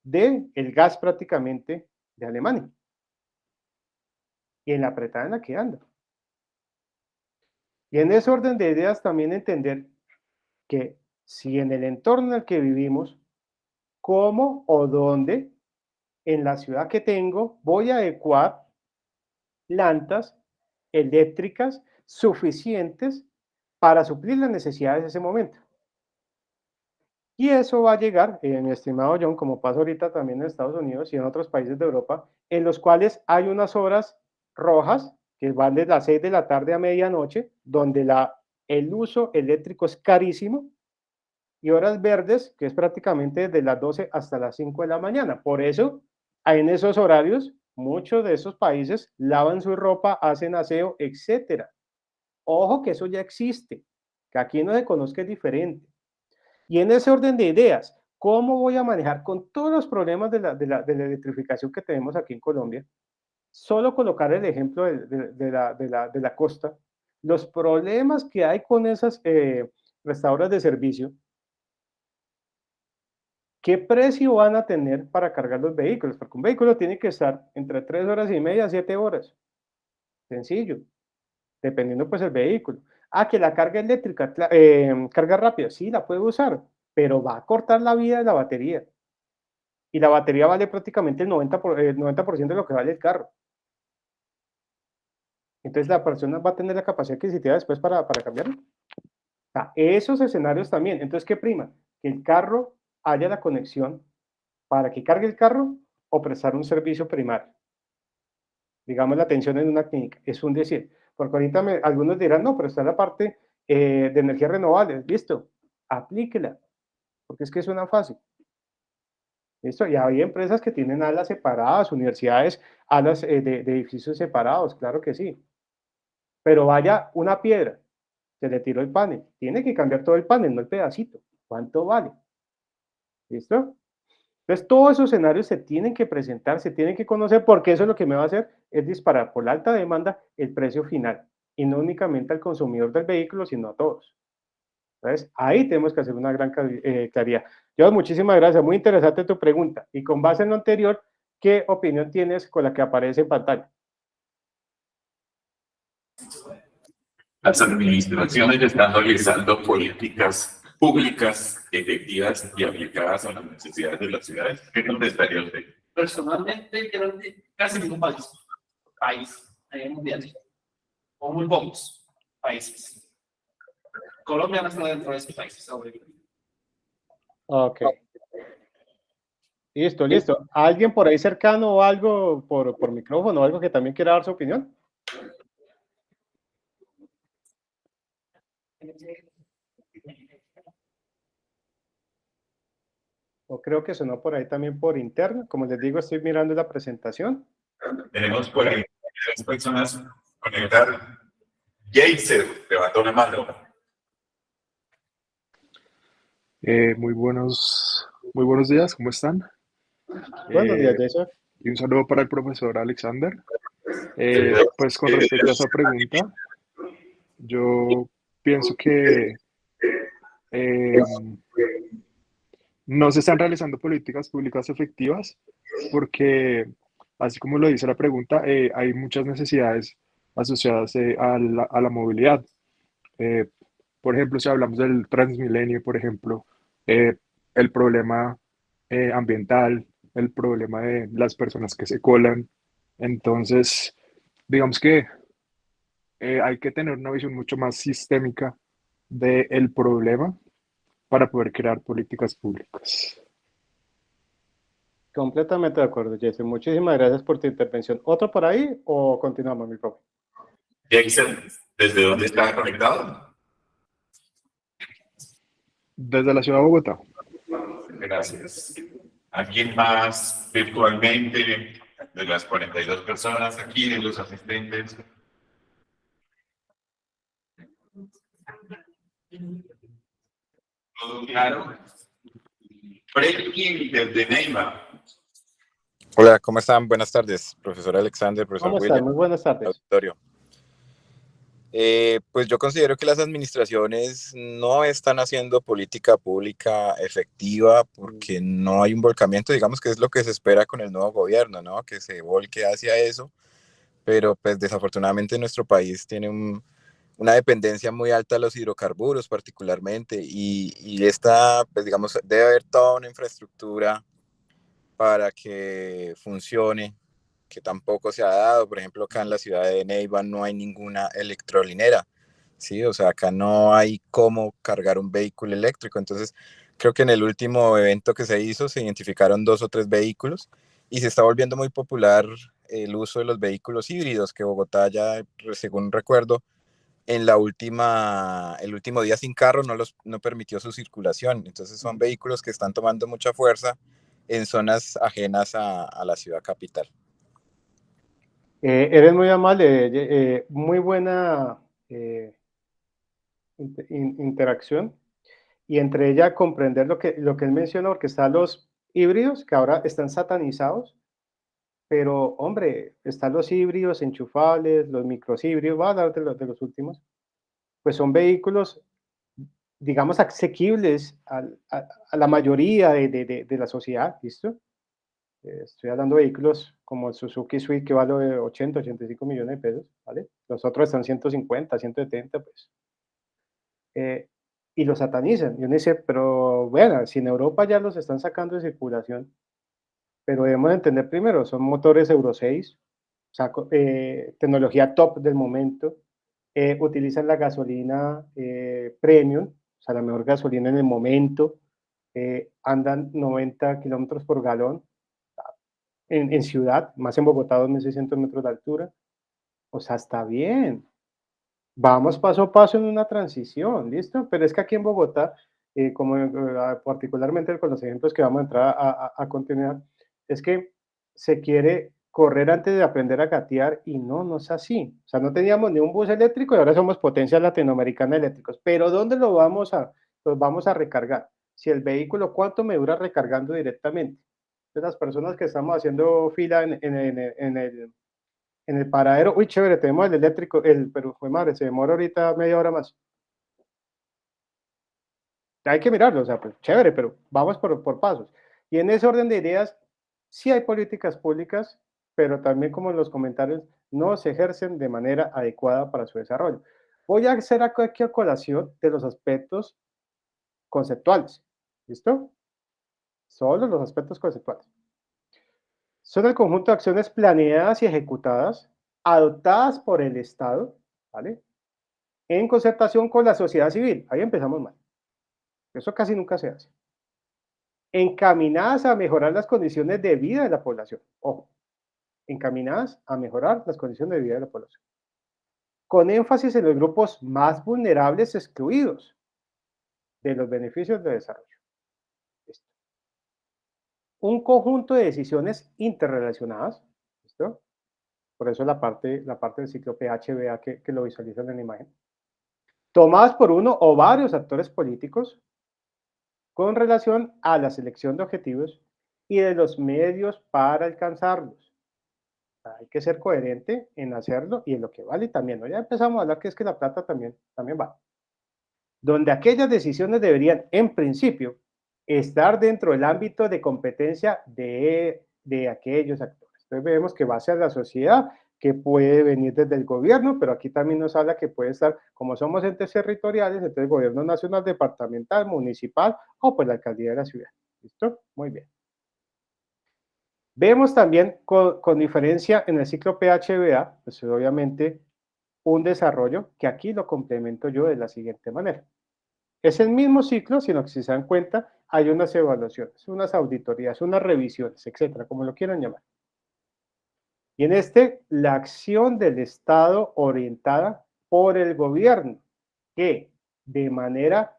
del gas prácticamente de Alemania. Y en la apretada en la que anda. Y en ese orden de ideas también entender que si en el entorno en el que vivimos, cómo o dónde en la ciudad que tengo voy a adecuar plantas eléctricas suficientes para suplir las necesidades de ese momento. Y eso va a llegar, mi estimado John, como pasa ahorita también en Estados Unidos y en otros países de Europa, en los cuales hay unas horas rojas que van de las 6 de la tarde a medianoche, donde el uso eléctrico es carísimo, y horas verdes, que es prácticamente desde las 12 hasta las 5 de la mañana. Por eso, en esos horarios, muchos de esos países lavan su ropa, hacen aseo, etcétera. Ojo que eso ya existe, que aquí no se conozca es diferente. Y en ese orden de ideas, ¿cómo voy a manejar con todos los problemas de la electrificación que tenemos aquí en Colombia? Solo colocar el ejemplo de la costa, los problemas que hay con esas restaurantes de servicio. ¿Qué precio van a tener para cargar los vehículos? Porque un vehículo tiene que estar entre 3 horas y media a 7 horas. Sencillo, dependiendo pues el vehículo. Que la carga eléctrica, carga rápida, sí, la puede usar, pero va a cortar la vida de la batería. Y la batería vale prácticamente el 90% de lo que vale el carro. Entonces la persona va a tener la capacidad adquisitiva después para cambiarlo. Esos escenarios también. Entonces, ¿qué prima? Que el carro haya la conexión para que cargue el carro o prestar un servicio primario. Digamos, la atención en una clínica. Es un decir. Porque ahorita algunos dirán, no, pero está la parte de energías renovables. Listo, aplíquela. Porque es que suena fácil. ¿Listo? Y hay empresas que tienen alas separadas, universidades, alas de edificios separados, claro que sí. Pero vaya una piedra, se le tiró el panel. Tiene que cambiar todo el panel, no el pedacito. ¿Cuánto vale? ¿Listo? Entonces, todos esos escenarios se tienen que presentar, se tienen que conocer, porque eso lo que me va a hacer es disparar por la alta demanda el precio final, y no únicamente al consumidor del vehículo, sino a todos. Entonces, ahí tenemos que hacer una gran claridad. Yo, muchísimas gracias, muy interesante tu pregunta. Y con base en lo anterior, ¿qué opinión tienes con la que aparece en pantalla? Las administraciones están realizando políticas públicas efectivas y aplicadas a las necesidades de las ciudades. ¿Qué contestaría usted? Personalmente, creo que casi ningún país mundial, o muy pocos países. Colombia no está dentro de esos países. Ok. Listo, listo. ¿Alguien por ahí cercano o algo por micrófono o algo que también quiera dar su opinión? o creo que sonó por ahí también por interno. Como les digo, estoy mirando la presentación. Tenemos por ahí 3 personas conectar. Jaser, levantó la mano. Muy buenos días, ¿cómo están? Buenos días, Eh, Jason. y un saludo para el profesor Alexander. Pues con respecto a esa pregunta, yo pienso que eh, no se están realizando políticas públicas efectivas porque, así como lo dice la pregunta, hay muchas necesidades asociadas a la movilidad. Eh, por ejemplo, si hablamos del Transmilenio, por ejemplo, eh, el problema ambiental, el problema de las personas que se colan. Entonces, digamos que hay que tener una visión mucho más sistémica del problema para poder crear políticas públicas. Completamente de acuerdo, Jason. Muchísimas gracias por tu intervención. ¿Otro por ahí o continuamos, mi profe? Jason, ¿desde dónde está conectado? Desde la ciudad de Bogotá. Gracias. ¿Alguien más virtualmente de las 42 personas aquí, de los asistentes? ¿Todo claro? Breaking desde Neymar. Hola, ¿cómo están? Buenas tardes, profesor Alexander, profesor ¿Cómo están? William, Muy buenas tardes. auditorio. Pues yo considero que las administraciones no están haciendo política pública efectiva porque no hay un volcamiento, digamos que es lo que se espera con el nuevo gobierno, ¿no? Que se volque hacia eso, pero pues desafortunadamente nuestro país tiene una dependencia muy alta de los hidrocarburos particularmente y esta, pues digamos, debe haber toda una infraestructura para que funcione, que tampoco se ha dado. Por ejemplo, acá en la ciudad de Neiva no hay ninguna electrolinera, ¿sí? O sea, acá no hay cómo cargar un vehículo eléctrico. Entonces, creo que en el último evento que se hizo se identificaron 2 o 3 vehículos y se está volviendo muy popular el uso de los vehículos híbridos, que Bogotá ya, según recuerdo, el último día sin carro no permitió su circulación. Entonces son vehículos que están tomando mucha fuerza en zonas ajenas a la ciudad capital. Eres muy amable, muy buena interacción y entre ella comprender lo que él mencionó, porque están los híbridos que ahora están satanizados, pero hombre, están los híbridos enchufables, los microhíbridos, voy a hablar de los últimos, pues son vehículos, digamos, asequibles a la mayoría de la sociedad, ¿listo? Estoy hablando de vehículos como el Suzuki Swift que vale 80, 85 millones de pesos, ¿vale? Los otros están 150, 170, pues. Eh, y los satanizan. Y uno dice, pero bueno, si en Europa ya los están sacando de circulación, pero debemos entender primero, son motores Euro 6, o sea, tecnología top del momento, utilizan la gasolina premium, o sea, la mejor gasolina en el momento, andan 90 kilómetros por galón en ciudad, más en Bogotá, 2.600 metros de altura, o sea, está bien. Vamos paso a paso en una transición, ¿listo? Pero es que aquí en Bogotá, como particularmente con los ejemplos que vamos a entrar a continuar, es que se quiere correr antes de aprender a gatear y no, no es así. O sea, no teníamos ni un bus eléctrico y ahora somos potencia latinoamericana de eléctricos. Pero ¿dónde los vamos a recargar? Si el vehículo, ¿cuánto me dura recargando directamente? Entonces, las personas que estamos haciendo fila en el paradero, uy, chévere, tenemos el eléctrico, pero fue madre, se demora ahorita media hora más. Hay que mirarlo, o sea, pues chévere, pero vamos por pasos. Y en ese orden de ideas, sí hay políticas públicas, pero también como en los comentarios, no se ejercen de manera adecuada para su desarrollo. Voy a hacer aquí a colación de los aspectos conceptuales, ¿listo? Solo los aspectos conceptuales. Son el conjunto de acciones planeadas y ejecutadas, adoptadas por el Estado, ¿vale? En concertación con la sociedad civil. Ahí empezamos mal. Eso casi nunca se hace. Encaminadas a mejorar las condiciones de vida de la población. Ojo, encaminadas a mejorar las condiciones de vida de la población. Con énfasis en los grupos más vulnerables excluidos de los beneficios de desarrollo. Listo. un conjunto de decisiones interrelacionadas, ¿listo? Por eso la parte del ciclo PHBA que lo visualizan en la imagen, tomadas por uno o varios actores políticos con relación a la selección de objetivos y de los medios para alcanzarlos. Hay que ser coherente en hacerlo y en lo que vale también, ¿no? Ya empezamos a hablar que es que la plata también va. Donde aquellas decisiones deberían, en principio, estar dentro del ámbito de competencia de aquellos actores. Entonces vemos que va hacia la sociedad, que puede venir desde el gobierno, pero aquí también nos habla que puede estar, como somos entes territoriales, entonces el gobierno nacional, departamental, municipal o pues la alcaldía de la ciudad. ¿Listo? Muy bien. Vemos también con diferencia en el ciclo PHBA, pues obviamente un desarrollo que aquí lo complemento yo de la siguiente manera. Es el mismo ciclo, sino que si se dan cuenta, hay unas evaluaciones, unas auditorías, unas revisiones, etcétera, como lo quieran llamar. Y en este, la acción del Estado orientada por el gobierno, que de manera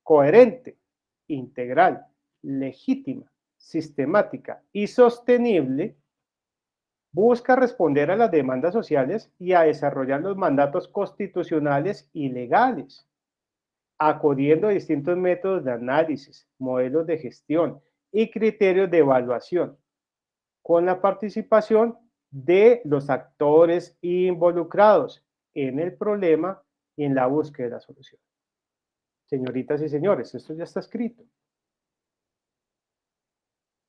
coherente, integral, legítima, sistemática y sostenible, busca responder a las demandas sociales y a desarrollar los mandatos constitucionales y legales, acudiendo a distintos métodos de análisis, modelos de gestión y criterios de evaluación, con la participación de los actores involucrados en el problema y en la búsqueda de la solución. Señoritas y señores, esto ya está escrito,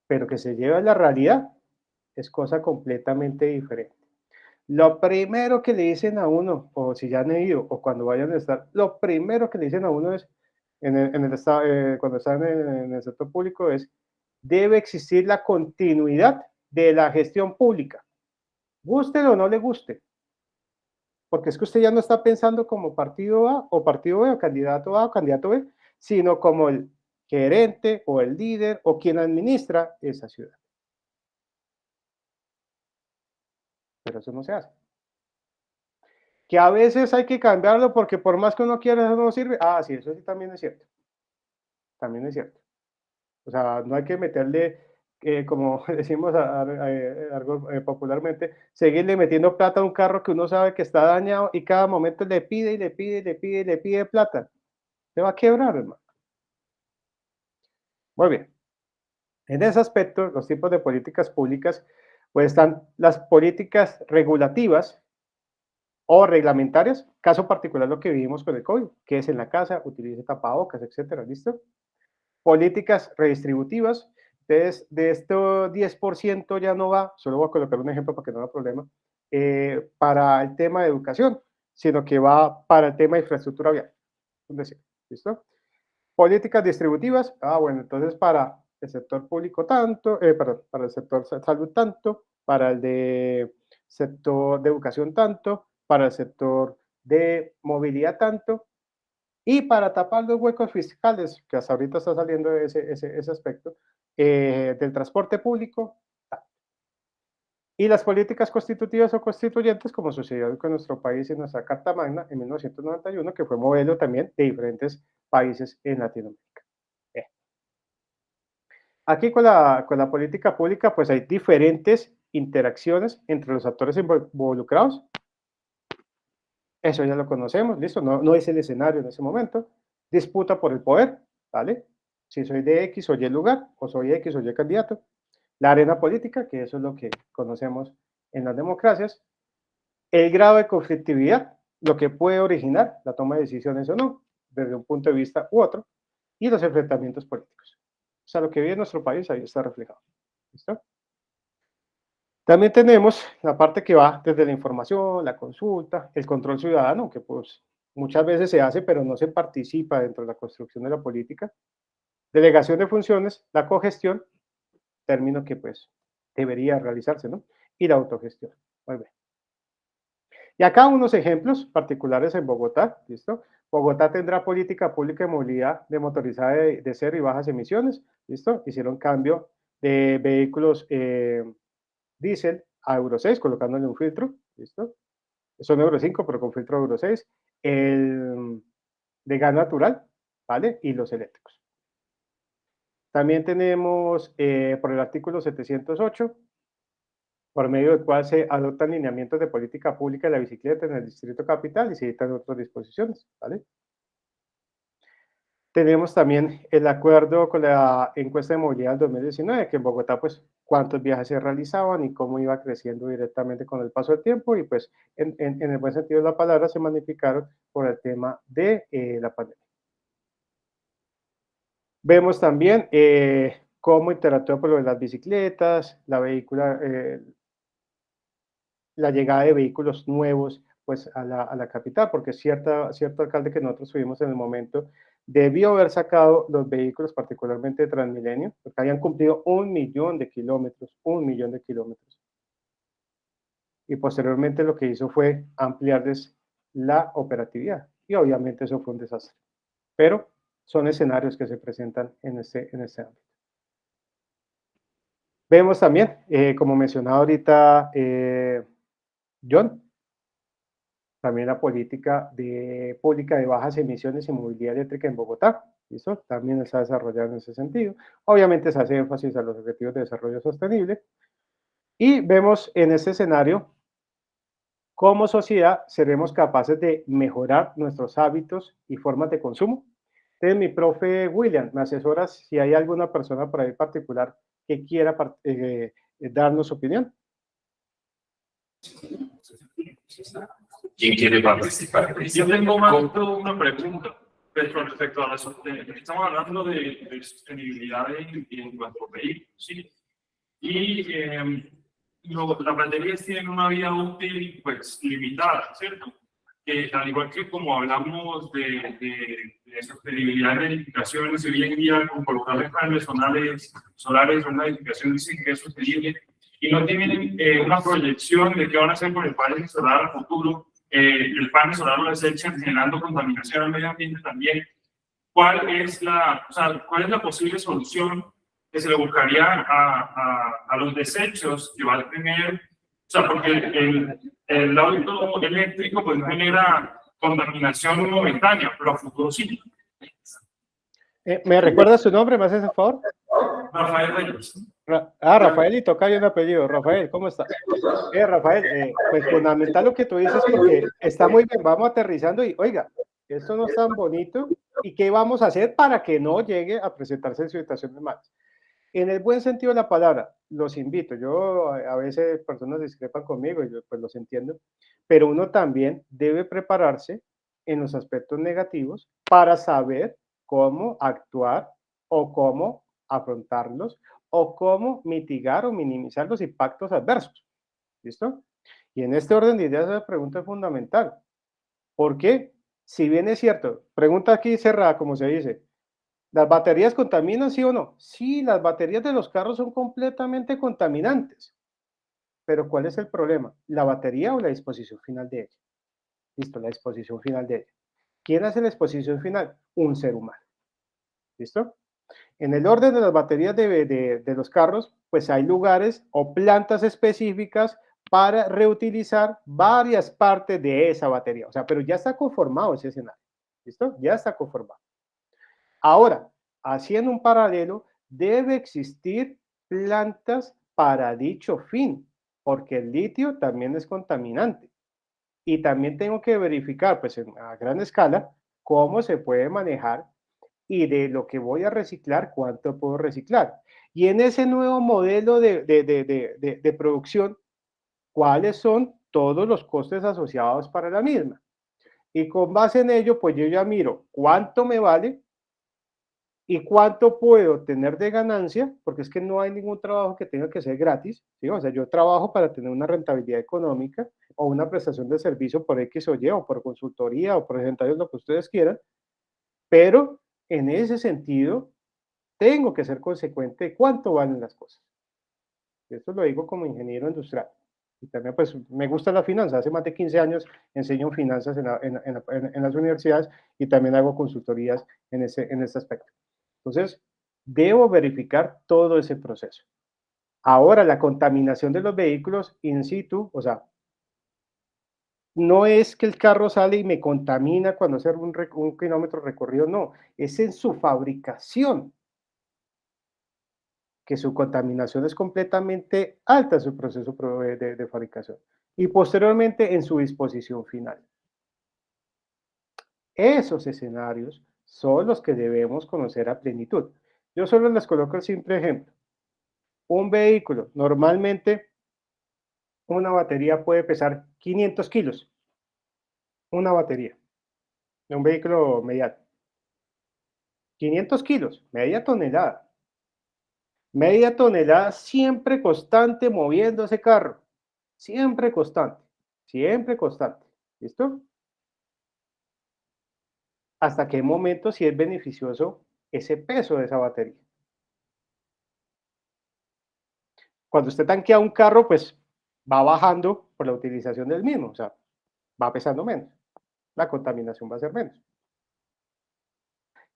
pero que se lleve a la realidad es cosa completamente diferente. Lo primero que le dicen a uno, o si ya han ido, o cuando vayan a estar, lo primero que le dicen a uno es, cuando están en el sector público, es, debe existir la continuidad de la gestión pública, guste o no le guste, porque es que usted ya no está pensando como partido A o partido B o candidato A o candidato B, sino como el gerente o el líder o quien administra esa ciudad. Pero eso no se hace. Que a veces hay que cambiarlo porque por más que uno quiera, eso no sirve. Ah, sí, eso sí también es cierto. También es cierto. O sea, no hay que meterle, como decimos algo, popularmente, seguirle metiendo plata a un carro que uno sabe que está dañado y cada momento le pide y le pide y le pide y le pide plata. Se va a quebrar, hermano. Muy bien. En ese aspecto, los tipos de políticas públicas, pues están las políticas regulativas o reglamentarias, caso particular lo que vivimos con el COVID, que es en la casa, utilice tapabocas, etcétera, ¿listo? Políticas redistributivas, entonces de esto 10% ya no va, solo voy a colocar un ejemplo para que no haya problema, para el tema de educación, sino que va para el tema de infraestructura vial, es decir, ¿listo? Políticas distributivas, bueno, entonces para el sector público tanto, perdón, para el sector salud tanto, para el de sector de educación tanto, para el sector de movilidad tanto, y para tapar los huecos fiscales, que hasta ahorita está saliendo ese aspecto, del transporte público, y las políticas constitutivas o constituyentes, como sucedió con nuestro país en nuestra Carta Magna en 1991, que fue modelo también de diferentes países en Latinoamérica. Aquí con la política pública, pues hay diferentes interacciones entre los actores involucrados. Eso ya lo conocemos, listo, no es el escenario en ese momento. Disputa por el poder, ¿vale? Si soy de X o Y lugar, o soy X o Y candidato. La arena política, que eso es lo que conocemos en las democracias. El grado de conflictividad, lo que puede originar la toma de decisiones o no, desde un punto de vista u otro. Y los enfrentamientos políticos. O sea, lo que vive en nuestro país ahí está reflejado. ¿Listo? También tenemos la parte que va desde la información, la consulta, el control ciudadano, que pues muchas veces se hace, pero no se participa dentro de la construcción de la política. Delegación de funciones, la cogestión, término que pues debería realizarse, ¿no? Y la autogestión. Muy bien. Y acá unos ejemplos particulares en Bogotá, ¿listo? Bogotá tendrá política pública de movilidad de motorizada de cero y bajas emisiones, ¿listo? Hicieron cambio de vehículos diésel a Euro 6, colocándole un filtro, ¿listo? Son Euro 5, pero con filtro Euro 6. El de gas natural, ¿vale? Y los eléctricos. También tenemos por el artículo 708, por medio del cual se adoptan lineamientos de política pública de la bicicleta en el Distrito Capital y se dictan otras disposiciones, ¿vale? Tenemos también el acuerdo con la encuesta de movilidad del 2019, que en Bogotá, pues, cuántos viajes se realizaban y cómo iba creciendo directamente con el paso del tiempo, y pues, en el buen sentido de la palabra, se magnificaron por el tema de la pandemia. Vemos también cómo interactúa por lo de las bicicletas, la llegada de vehículos nuevos pues a la capital, porque cierto alcalde que nosotros tuvimos en el momento debió haber sacado los vehículos, particularmente de Transmilenio, porque habían cumplido 1.000.000 de kilómetros, 1.000.000 de kilómetros. Y posteriormente lo que hizo fue ampliarles la operatividad. Y obviamente eso fue un desastre. Pero son escenarios que se presentan en este ámbito. Vemos también, como mencionaba ahorita John, también la política pública de bajas emisiones y movilidad eléctrica en Bogotá. ¿Listo? También está desarrollado en ese sentido. Obviamente se hace énfasis a los objetivos de desarrollo sostenible. Y vemos en este escenario, como sociedad, seremos capaces de mejorar nuestros hábitos y formas de consumo. Entonces, mi profe William, me asesoras si hay alguna persona por ahí particular que quiera darnos su opinión. ¿Quién quiere participar? Yo tengo más una pregunta respecto a la sostenibilidad. Estamos hablando de sostenibilidad en nuestros vehículos, ¿sí? Y las baterías tienen una vida útil pues limitada, ¿cierto? Al igual que como hablamos de sostenibilidad en edificaciones, hoy en día con colocar paneles solares, una edificación dicen que es sostenible y no tienen una proyección de qué van a hacer con el panel solar al futuro. El panel solar lo desechan generando contaminación al medio ambiente también. ¿Cuál es la posible solución que se le buscaría a los desechos que va a tener? O sea, porque el auto eléctrico pues no genera contaminación momentánea, pero a futuro sí. ¿Me recuerdas su nombre? ¿Me haces el favor? Rafael Reyes. Rafael, y toca un apellido. Rafael, ¿cómo estás? Rafael, pues fundamental lo que tú dices, porque está muy bien, vamos aterrizando y, oiga, esto no es tan bonito, ¿y qué vamos a hacer para que no llegue a presentarse en situaciones malas? En el buen sentido de la palabra, los invito, yo a veces personas discrepan conmigo y yo pues los entiendo, pero uno también debe prepararse en los aspectos negativos para saber cómo actuar o cómo afrontarlos o cómo mitigar o minimizar los impactos adversos. ¿Listo? Y en este orden de ideas la pregunta es fundamental. ¿Por qué? Si bien es cierto, pregunta aquí cerrada, como se dice, ¿las baterías contaminan, sí o no? Sí, las baterías de los carros son completamente contaminantes. Pero ¿cuál es el problema? ¿La batería o la disposición final de ella? Listo, la disposición final de ella. ¿Quién hace la disposición final? Un ser humano. ¿Listo? En el orden de las baterías de los carros, pues hay lugares o plantas específicas para reutilizar varias partes de esa batería. O sea, pero ya está conformado ese escenario. ¿Listo? Ya está conformado. Ahora, haciendo un paralelo, debe existir plantas para dicho fin, porque el litio también es contaminante. Y también tengo que verificar, pues a gran escala, cómo se puede manejar y de lo que voy a reciclar, cuánto puedo reciclar. Y en ese nuevo modelo de producción, cuáles son todos los costes asociados para la misma. Y con base en ello, pues yo ya miro cuánto me vale y cuánto puedo tener de ganancia, porque es que no hay ningún trabajo que tenga que ser gratis, ¿sí? O sea, yo trabajo para tener una rentabilidad económica o una prestación de servicio por X o Y, o por consultoría, o por porcentajes, lo que ustedes quieran, pero en ese sentido, tengo que ser consecuente de cuánto valen las cosas. Esto lo digo como ingeniero industrial. Y también, pues, me gusta la finanza. Hace más de 15 años enseño finanzas en las universidades y también hago consultorías en ese aspecto. Entonces, debo verificar todo ese proceso. Ahora, la contaminación de los vehículos in situ, o sea, no es que el carro sale y me contamina cuando hace un kilómetro recorrido, no, es en su fabricación. que su contaminación es completamente alta en su proceso de fabricación y posteriormente en su disposición final. Esos escenarios son los que debemos conocer a plenitud. Yo solo les coloco el simple ejemplo. Un vehículo, normalmente una batería puede pesar 500 kilos, una batería de un vehículo mediano. 500 kilos, media tonelada. Media tonelada siempre constante moviendo ese carro. Siempre constante, siempre constante. ¿Listo? ¿Hasta qué momento si es beneficioso ese peso de esa batería? Cuando usted tanquea un carro, pues va bajando por la utilización del mismo, o sea, va pesando menos. La contaminación va a ser menos.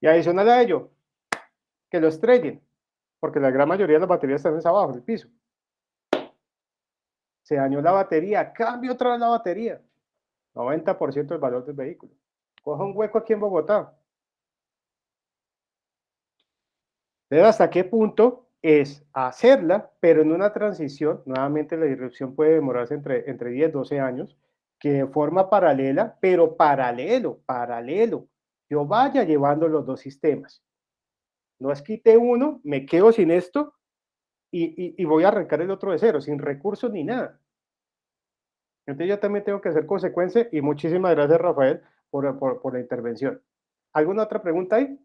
Y adicional a ello, que lo estrellen, porque la gran mayoría de las baterías están abajo, en el piso. Se dañó la batería, cambie otra vez la batería. 90% del valor del vehículo. Coja un hueco aquí en Bogotá. Entonces, ¿hasta qué punto es hacerla, pero en una transición? Nuevamente la disrupción puede demorarse entre 10 y 12 años, que de forma paralela, pero paralelo, yo vaya llevando los dos sistemas. No es quite uno, me quedo sin esto y voy a arrancar el otro de cero, sin recursos ni nada. Entonces yo también tengo que hacer consecuencia y muchísimas gracias, Rafael, por la intervención. ¿Alguna otra pregunta ahí?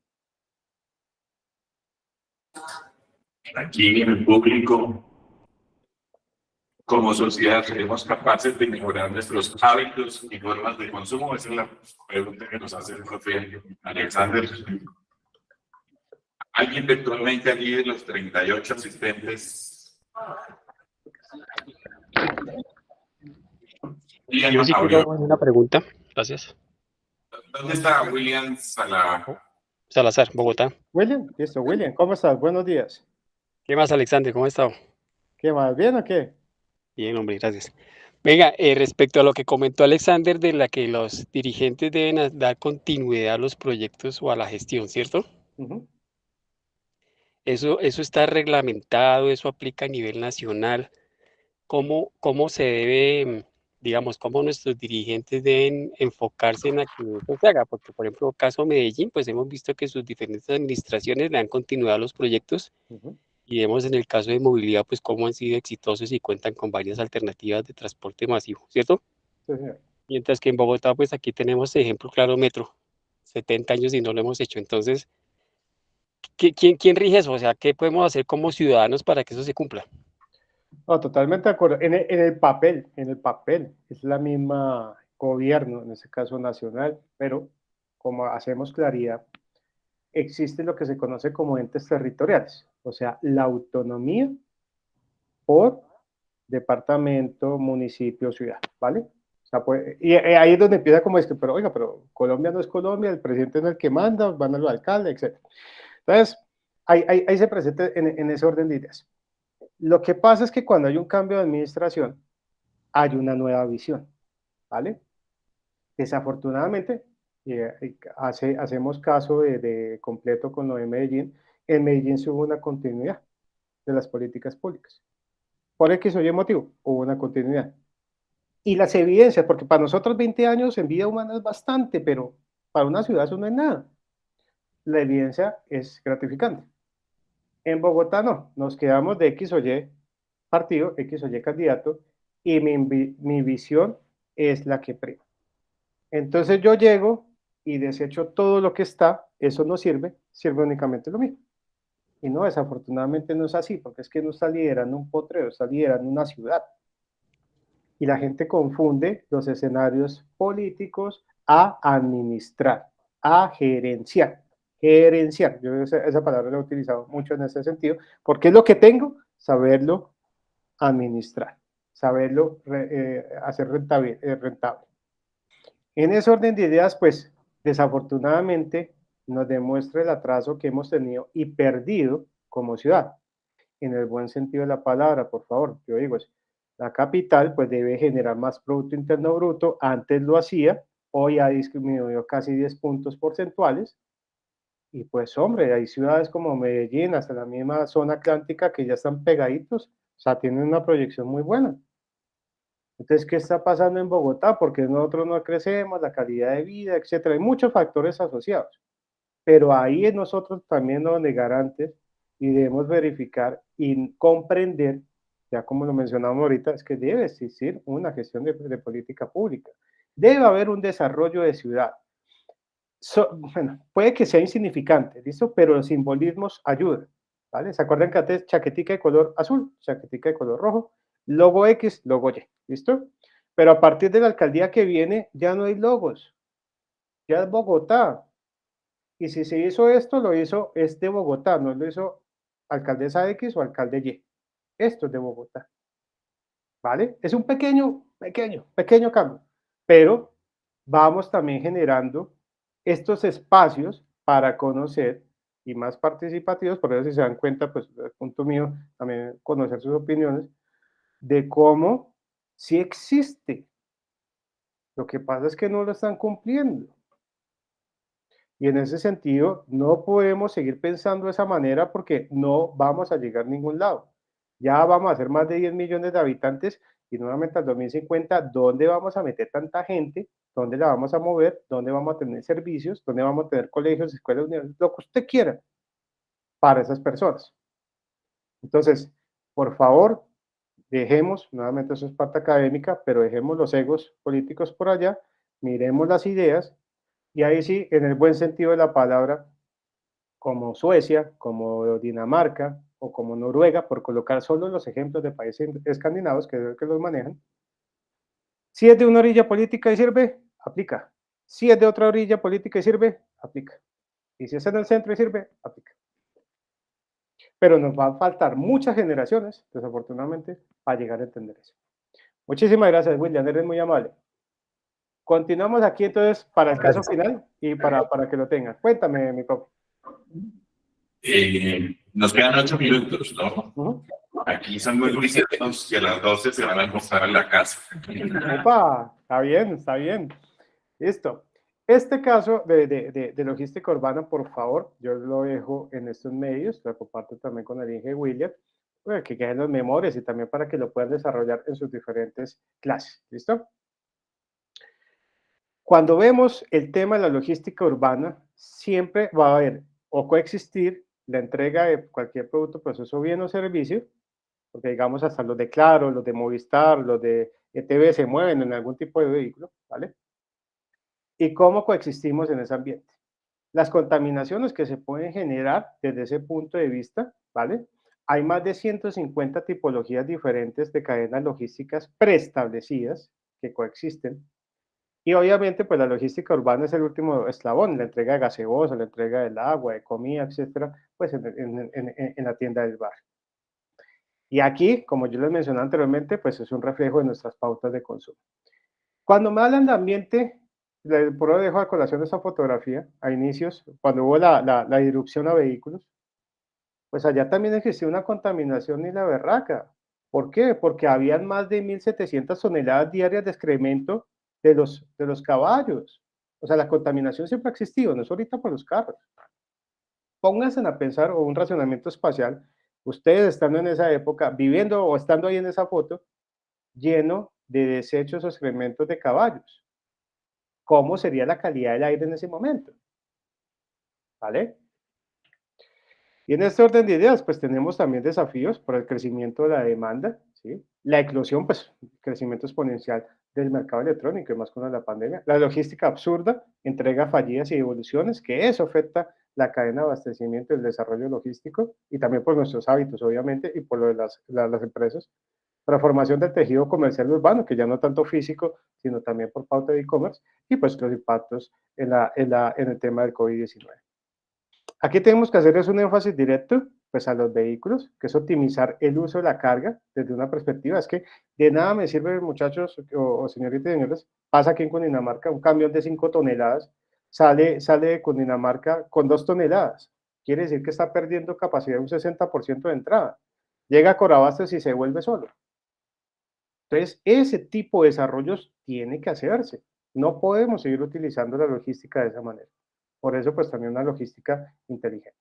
Aquí en el público, como sociedad, ¿seremos capaces de mejorar nuestros hábitos y formas de consumo? Esa es la pregunta que nos hace el profe Alexander. ¿Alguien virtualmente allí de los 38 asistentes? Yo sí quiero hacer una pregunta. Gracias. ¿Dónde está William Salazar, Bogotá. William, listo, William, ¿cómo estás? Buenos días. ¿Qué más, Alexander? ¿Cómo has estado? ¿Qué más? ¿Bien o qué? Bien, hombre, gracias. Venga, respecto a lo que comentó Alexander de la que los dirigentes deben dar continuidad a los proyectos o a la gestión, ¿cierto? Ujú. Eso está reglamentado, eso aplica a nivel nacional. ¿Cómo se debe, digamos, cómo nuestros dirigentes deben enfocarse en a que eso se haga? Porque, por ejemplo, caso Medellín, pues hemos visto que sus diferentes administraciones le dan continuidad a los proyectos. Ujú. Y vemos en el caso de movilidad, pues cómo han sido exitosos y cuentan con varias alternativas de transporte masivo, ¿cierto? Sí, señor. Mientras que en Bogotá, pues aquí tenemos ejemplo claro, metro, 70 años y no lo hemos hecho. Entonces, ¿quién rige eso? O sea, ¿qué podemos hacer como ciudadanos para que eso se cumpla? No, totalmente de acuerdo. En el papel, es la misma gobierno, en este caso nacional, pero como hacemos claridad, existe lo que se conoce como entes territoriales, o sea, la autonomía por departamento, municipio, ciudad, ¿vale? O sea, y ahí es donde empieza como es que, pero oiga, pero Colombia no es Colombia, el presidente no es el que manda, van a los alcaldes, etc. Entonces, ahí se presenta en ese orden de ideas. Lo que pasa es que cuando hay un cambio de administración, hay una nueva visión, ¿vale? Desafortunadamente, hacemos caso de completo con lo de Medellín. En Medellín se hubo una continuidad de las políticas públicas. Por X o Y motivo, hubo una continuidad. Y las evidencias, porque para nosotros 20 años en vida humana es bastante, pero para una ciudad eso no es nada. La evidencia es gratificante. En Bogotá no, nos quedamos de X o Y partido, X o Y candidato, y mi visión es la que prima. Entonces yo llego y desecho todo lo que está, eso no sirve, sirve únicamente lo mismo. Y no, desafortunadamente no es así, porque es que no está liderando un potrero, está liderando una ciudad. Y la gente confunde los escenarios políticos a administrar, a gerenciar. Gerenciar, yo esa palabra la he utilizado mucho en ese sentido, porque es lo que tengo, saberlo administrar, saberlo hacer rentable. En ese orden de ideas, pues desafortunadamente nos demuestra el atraso que hemos tenido y perdido como ciudad. En el buen sentido de la palabra, por favor, yo digo, la capital pues debe generar más Producto Interno Bruto, antes lo hacía, hoy ha disminuido casi 10 puntos porcentuales, Y pues, hombre, hay ciudades como Medellín, hasta la misma zona atlántica, que ya están pegaditos, o sea, tienen una proyección muy buena. Entonces, ¿qué está pasando en Bogotá? Porque nosotros no crecemos, la calidad de vida, etcétera. Hay muchos factores asociados, pero ahí es nosotros también donde garantes y debemos verificar y comprender, ya como lo mencionamos ahorita, es que debe existir una gestión de política pública. Debe haber un desarrollo de ciudad. Bueno, puede que sea insignificante, ¿listo? Pero los simbolismos ayudan, ¿vale? ¿Se acuerdan que antes chaquetica de color azul, chaquetica de color rojo, logo X, logo Y, ¿listo? Pero a partir de la alcaldía que viene ya no hay logos, ya es Bogotá. Y si se hizo esto, lo hizo es de Bogotá, no lo hizo alcaldesa X o alcalde Y. Esto es de Bogotá, ¿vale? Es un pequeño cambio, pero vamos también generando estos espacios para conocer y más participativos, por eso si se dan cuenta, pues el punto mío, también conocer sus opiniones, de cómo sí existe. Lo que pasa es que no lo están cumpliendo. Y en ese sentido, no podemos seguir pensando de esa manera porque no vamos a llegar a ningún lado. Ya vamos a ser más de 10 millones de habitantes y nuevamente al 2050, ¿dónde vamos a meter tanta gente? ¿Dónde la vamos a mover? ¿Dónde vamos a tener servicios? ¿Dónde vamos a tener colegios, escuelas, universidades? Lo que usted quiera para esas personas. Entonces, por favor, dejemos, nuevamente eso es parte académica, pero dejemos los egos políticos por allá, miremos las ideas y ahí sí, en el buen sentido de la palabra, como Suecia, como Dinamarca o como Noruega, por colocar solo los ejemplos de países escandinavos que que los manejan. Si es de una orilla política y sirve, aplica. Si es de otra orilla política y sirve, aplica. Y si es en el centro y sirve, aplica. Pero nos va a faltar muchas generaciones, desafortunadamente, para llegar a entender eso. Muchísimas gracias, William, eres muy amable. Continuamos aquí entonces para el caso final y para que lo tengan. Cuéntame, mi profe. Nos quedan 8 minutos, ¿no? Aquí son muy juiciosos que a las 12 se van a acostar en la casa. Opa, está bien, está bien. Listo. Este caso de logística urbana, por favor, yo lo dejo en estos medios, lo comparto también con el Inge William, para que queden las memorias y también para que lo puedan desarrollar en sus diferentes clases. ¿Listo? Cuando vemos el tema de la logística urbana, siempre va a haber o coexistir la entrega de cualquier producto, proceso, bien o servicio, porque digamos hasta los de Claro, los de Movistar, los de ETV se mueven en algún tipo de vehículo, ¿vale? ¿Y cómo coexistimos en ese ambiente? Las contaminaciones que se pueden generar desde ese punto de vista, ¿vale? Hay más de 150 tipologías diferentes de cadenas logísticas preestablecidas que coexisten. Y obviamente, pues la logística urbana es el último eslabón, la entrega de gaseosa, la entrega del agua, de comida, etcétera, pues en la tienda del bar. Y aquí, como yo les mencioné anteriormente, pues es un reflejo de nuestras pautas de consumo. Cuando me hablan de ambiente, por eso dejo a colación esta fotografía, a inicios, cuando hubo la irrupción a vehículos, pues allá también existía una contaminación y la berraca. ¿Por qué? Porque habían más de 1.700 toneladas diarias de excremento de los caballos. O sea, la contaminación siempre ha existido, no es ahorita por los carros. Pónganse a pensar, o un racionamiento espacial, ustedes estando en esa época, viviendo o estando ahí en esa foto, lleno de desechos o excrementos de caballos. ¿Cómo sería la calidad del aire en ese momento? ¿Vale? Y en este orden de ideas, pues tenemos también desafíos por el crecimiento de la demanda, ¿sí? La eclosión, pues, crecimiento exponencial del mercado electrónico y más con la pandemia. La logística absurda, entrega fallidas y devoluciones, que eso afecta la cadena de abastecimiento y el desarrollo logístico y también por nuestros hábitos, obviamente, y por lo de las empresas. Transformación del tejido comercial urbano, que ya no tanto físico, sino también por pauta de e-commerce, y pues los impactos en el tema del COVID-19. Aquí tenemos que hacer es un énfasis directo pues a los vehículos, que es optimizar el uso de la carga desde una perspectiva. Es que de nada me sirve, muchachos o señoritas y señores, pasa aquí en Cundinamarca un camión de 5 toneladas, sale de Cundinamarca con 2 toneladas. Quiere decir que está perdiendo capacidad de un 60% de entrada. Llega a Corabastos y se vuelve solo. Entonces, ese tipo de desarrollos tiene que hacerse. No podemos seguir utilizando la logística de esa manera. Por eso, pues también una logística inteligente.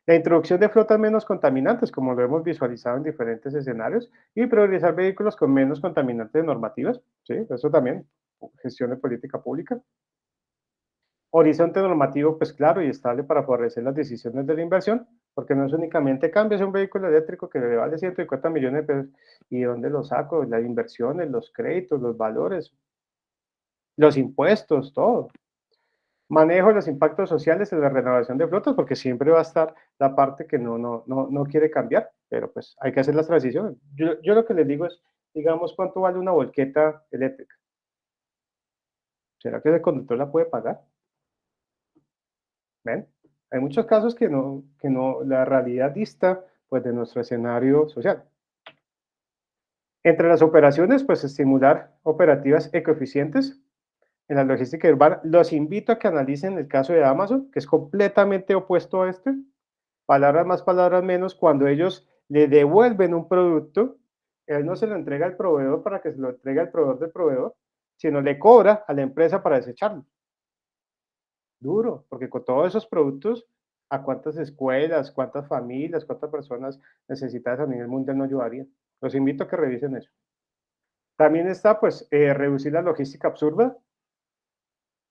La introducción de flotas menos contaminantes, como lo hemos visualizado en diferentes escenarios, y priorizar vehículos con menos contaminantes normativas, ¿sí? Eso también, gestión de política pública. Horizonte normativo, pues claro y estable para favorecer las decisiones de la inversión, porque no es únicamente cambias un vehículo eléctrico que le vale 150 millones de pesos, ¿y dónde lo saco? Las inversiones, los créditos, los valores, los impuestos, todo. Manejo de los impactos sociales en la renovación de flotas, porque siempre va a estar la parte que no quiere cambiar, pero pues hay que hacer las transiciones. Yo lo que les digo es, digamos, ¿cuánto vale una volqueta eléctrica? ¿Será que el conductor la puede pagar? ¿Ven? Hay muchos casos que no, la realidad dista pues de nuestro escenario social. Entre las operaciones, pues estimular operativas ecoeficientes en la logística urbana. Los invito a que analicen el caso de Amazon, que es completamente opuesto a este. Palabras más, palabras menos, cuando ellos le devuelven un producto, él no se lo entrega al proveedor para que se lo entregue al proveedor del proveedor, sino le cobra a la empresa para desecharlo. Duro, porque con todos esos productos, ¿a cuántas escuelas, cuántas familias, cuántas personas necesitadas a nivel mundial no ayudarían? Los invito a que revisen eso. También está, pues, reducir la logística absurda,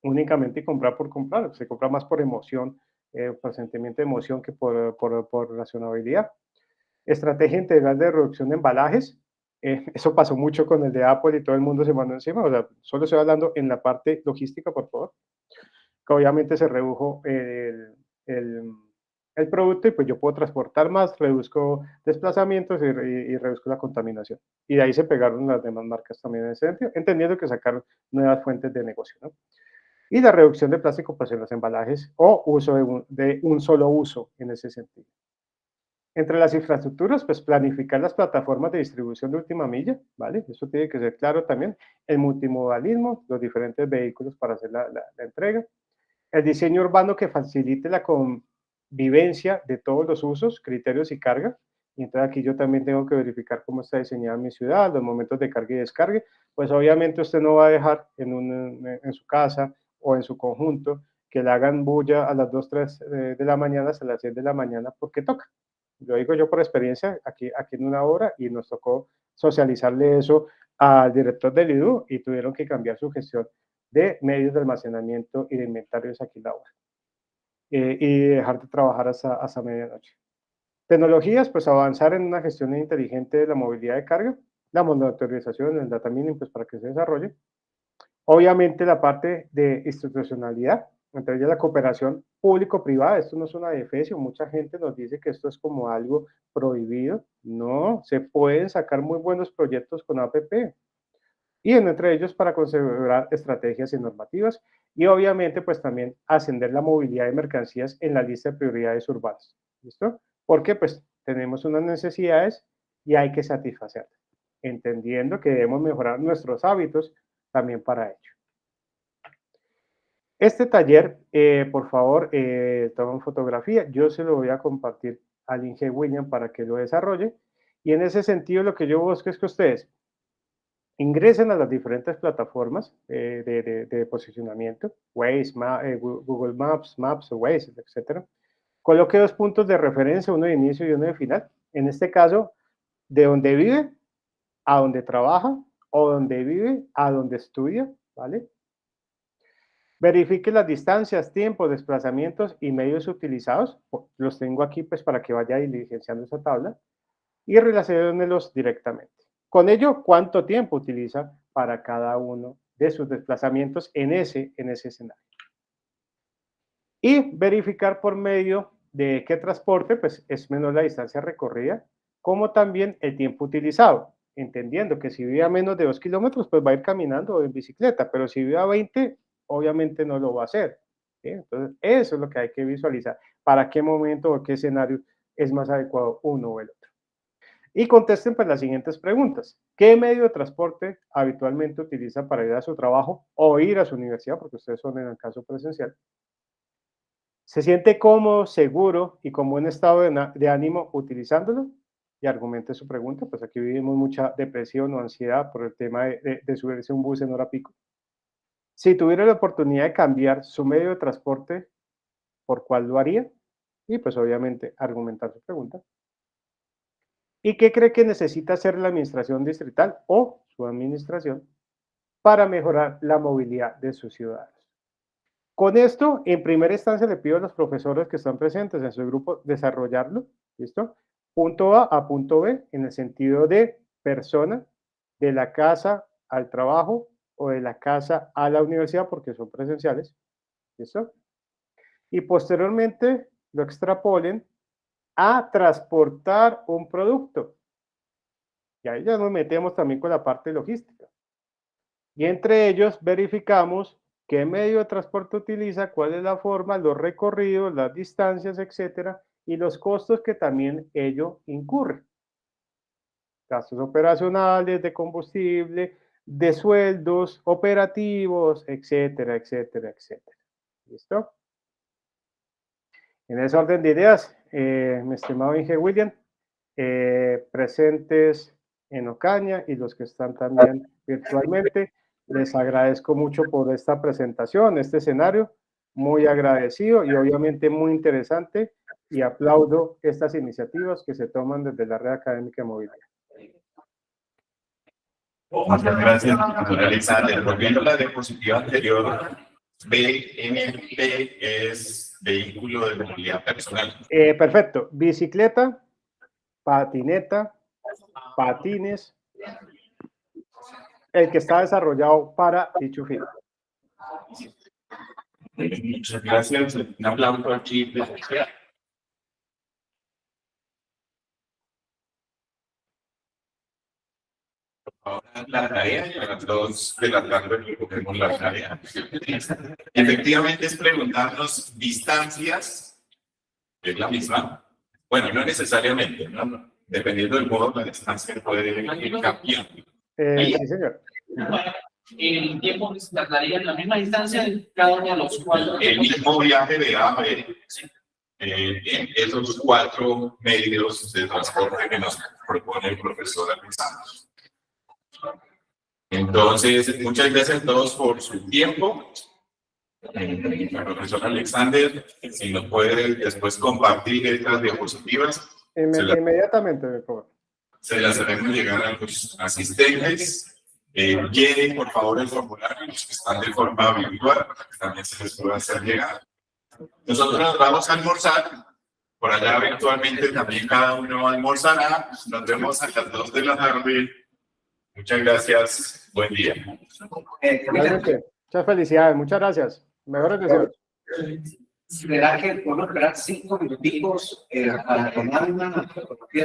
únicamente comprar por comprar. Se compra más por emoción, por sentimiento de emoción que por razonabilidad. Estrategia integral de reducción de embalajes. Eso pasó mucho con el de Apple y todo el mundo se mandó encima. O sea, solo estoy hablando en la parte logística, por favor. Que obviamente se redujo el producto y pues yo puedo transportar más, reduzco desplazamientos y reduzco la contaminación. Y de ahí se pegaron las demás marcas también en ese sentido, entendiendo que sacaron nuevas fuentes de negocio, ¿no? Y la reducción de plástico pues en los embalajes o uso de un solo uso en ese sentido. Entre las infraestructuras, pues planificar las plataformas de distribución de última milla, ¿vale? Eso tiene que ser claro también. El multimodalismo, los diferentes vehículos para hacer la entrega. El diseño urbano que facilite la convivencia de todos los usos, criterios y carga. Y entonces aquí yo también tengo que verificar cómo está diseñada mi ciudad, los momentos de carga y descarga. Pues obviamente usted no va a dejar en su casa o en su conjunto que le hagan bulla a las 2, 3 de la mañana hasta las 6 de la mañana porque toca. Lo digo yo por experiencia aquí en una hora y nos tocó socializarle eso al director del IDU y tuvieron que cambiar su gestión de medios de almacenamiento y de inventarios aquí en la hora. Y dejar de trabajar hasta medianoche. Tecnologías, pues avanzar en una gestión inteligente de la movilidad de carga, la monitorización, el data mining, pues para que se desarrolle. Obviamente la parte de institucionalidad, entre ellas la cooperación público-privada, esto no es una defensa, mucha gente nos dice que esto es como algo prohibido, no, se pueden sacar muy buenos proyectos con APP, y entre ellos para considerar estrategias y normativas, y obviamente pues también ascender la movilidad de mercancías en la lista de prioridades urbanas, ¿listo? Porque pues tenemos unas necesidades y hay que satisfacerlas, entendiendo que debemos mejorar nuestros hábitos también para ello. Este taller, por favor, tomen fotografía. Yo se lo voy a compartir al Inge William para que lo desarrolle. Y en ese sentido, lo que yo busco es que ustedes ingresen a las diferentes plataformas de posicionamiento, Waze, Google Maps, Waze, etcétera. Coloque 2 puntos de referencia, uno de inicio y uno de final. En este caso, de donde vive a donde trabaja o donde vive a donde estudia, ¿vale? Verifique las distancias, tiempos, desplazamientos y medios utilizados. Los tengo aquí pues para que vaya diligenciando esa tabla y relaciónelos directamente. Con ello, ¿cuánto tiempo utiliza para cada uno de sus desplazamientos en ese escenario? Y verificar por medio de qué transporte pues es menor la distancia recorrida, como también el tiempo utilizado, entendiendo que si vive a menos de 2 kilómetros, pues va a ir caminando o en bicicleta, pero si vive a 20, obviamente no lo va a hacer. ¿Sí? Entonces, eso es lo que hay que visualizar. ¿Para qué momento o qué escenario es más adecuado uno o el otro? Y contesten pues las siguientes preguntas. ¿Qué medio de transporte habitualmente utiliza para ir a su trabajo o ir a su universidad? Porque ustedes son en el caso presencial. ¿Se siente cómodo, seguro y con buen estado de ánimo utilizándolo? Y argumente su pregunta, pues aquí vivimos mucha depresión o ansiedad por el tema de subirse a un bus en hora pico. Si tuviera la oportunidad de cambiar su medio de transporte por cuál lo haría y pues obviamente argumentar su pregunta. ¿Y qué cree que necesita hacer la administración distrital o su administración para mejorar la movilidad de sus ciudadanos? Con esto, en primera instancia, le pido a los profesores que están presentes en su grupo desarrollarlo, ¿listo? Punto A a punto B, en el sentido de persona, de la casa al trabajo o de la casa a la universidad, porque son presenciales, ¿listo? Y posteriormente lo extrapolen a transportar un producto. Y ahí ya nos metemos también con la parte logística. Y entre ellos verificamos qué medio de transporte utiliza, cuál es la forma, los recorridos, las distancias, etcétera, y los costos que también ello incurre. Gastos operacionales, de combustible, de sueldos, operativos, etcétera, etcétera, etcétera. ¿Listo? En ese orden de ideas, mi estimado Inge William, presentes en Ocaña y los que están también virtualmente, les agradezco mucho por esta presentación, este escenario, muy agradecido y obviamente muy interesante, y aplaudo estas iniciativas que se toman desde la Red Académica de Movilidad. Muchas gracias, profesor Alexander. Volviendo a la diapositiva anterior, BMP es vehículo de movilidad personal. Perfecto. Bicicleta, patineta, patines, el que está desarrollado para dicho fin. Muchas gracias. Un aplauso aquí. Ahora la tarea, y a las 2 de la tarde recogemos la tarea. Efectivamente es preguntarnos distancias, es la misma. Bueno, no necesariamente, ¿no? Dependiendo del modo, la distancia puede ir cambiando. Sí, señor. El tiempo que se tardaría en la misma distancia en cada uno de los cuatro. El mismo viaje de A a B, en esos 4 medios de transporte que nos propone el profesor Alexander. Entonces, muchas gracias a todos por su tiempo. El profesor Alexander, si nos puede después compartir estas diapositivas, Inmediatamente, por favor. se las haremos llegar a los asistentes. Llenen, por favor, el formulario, los que están de forma virtual, para que también se les pueda hacer llegar. Nosotros nos vamos a almorzar. Por allá, eventualmente, también cada uno almorzará. Nos vemos a las 2 de la tarde. Muchas gracias. Buen día. Muchas felicidades. Muchas gracias. Mejores deseos. ¿Será que podemos esperar 5 minuticos para tomar una fotografía?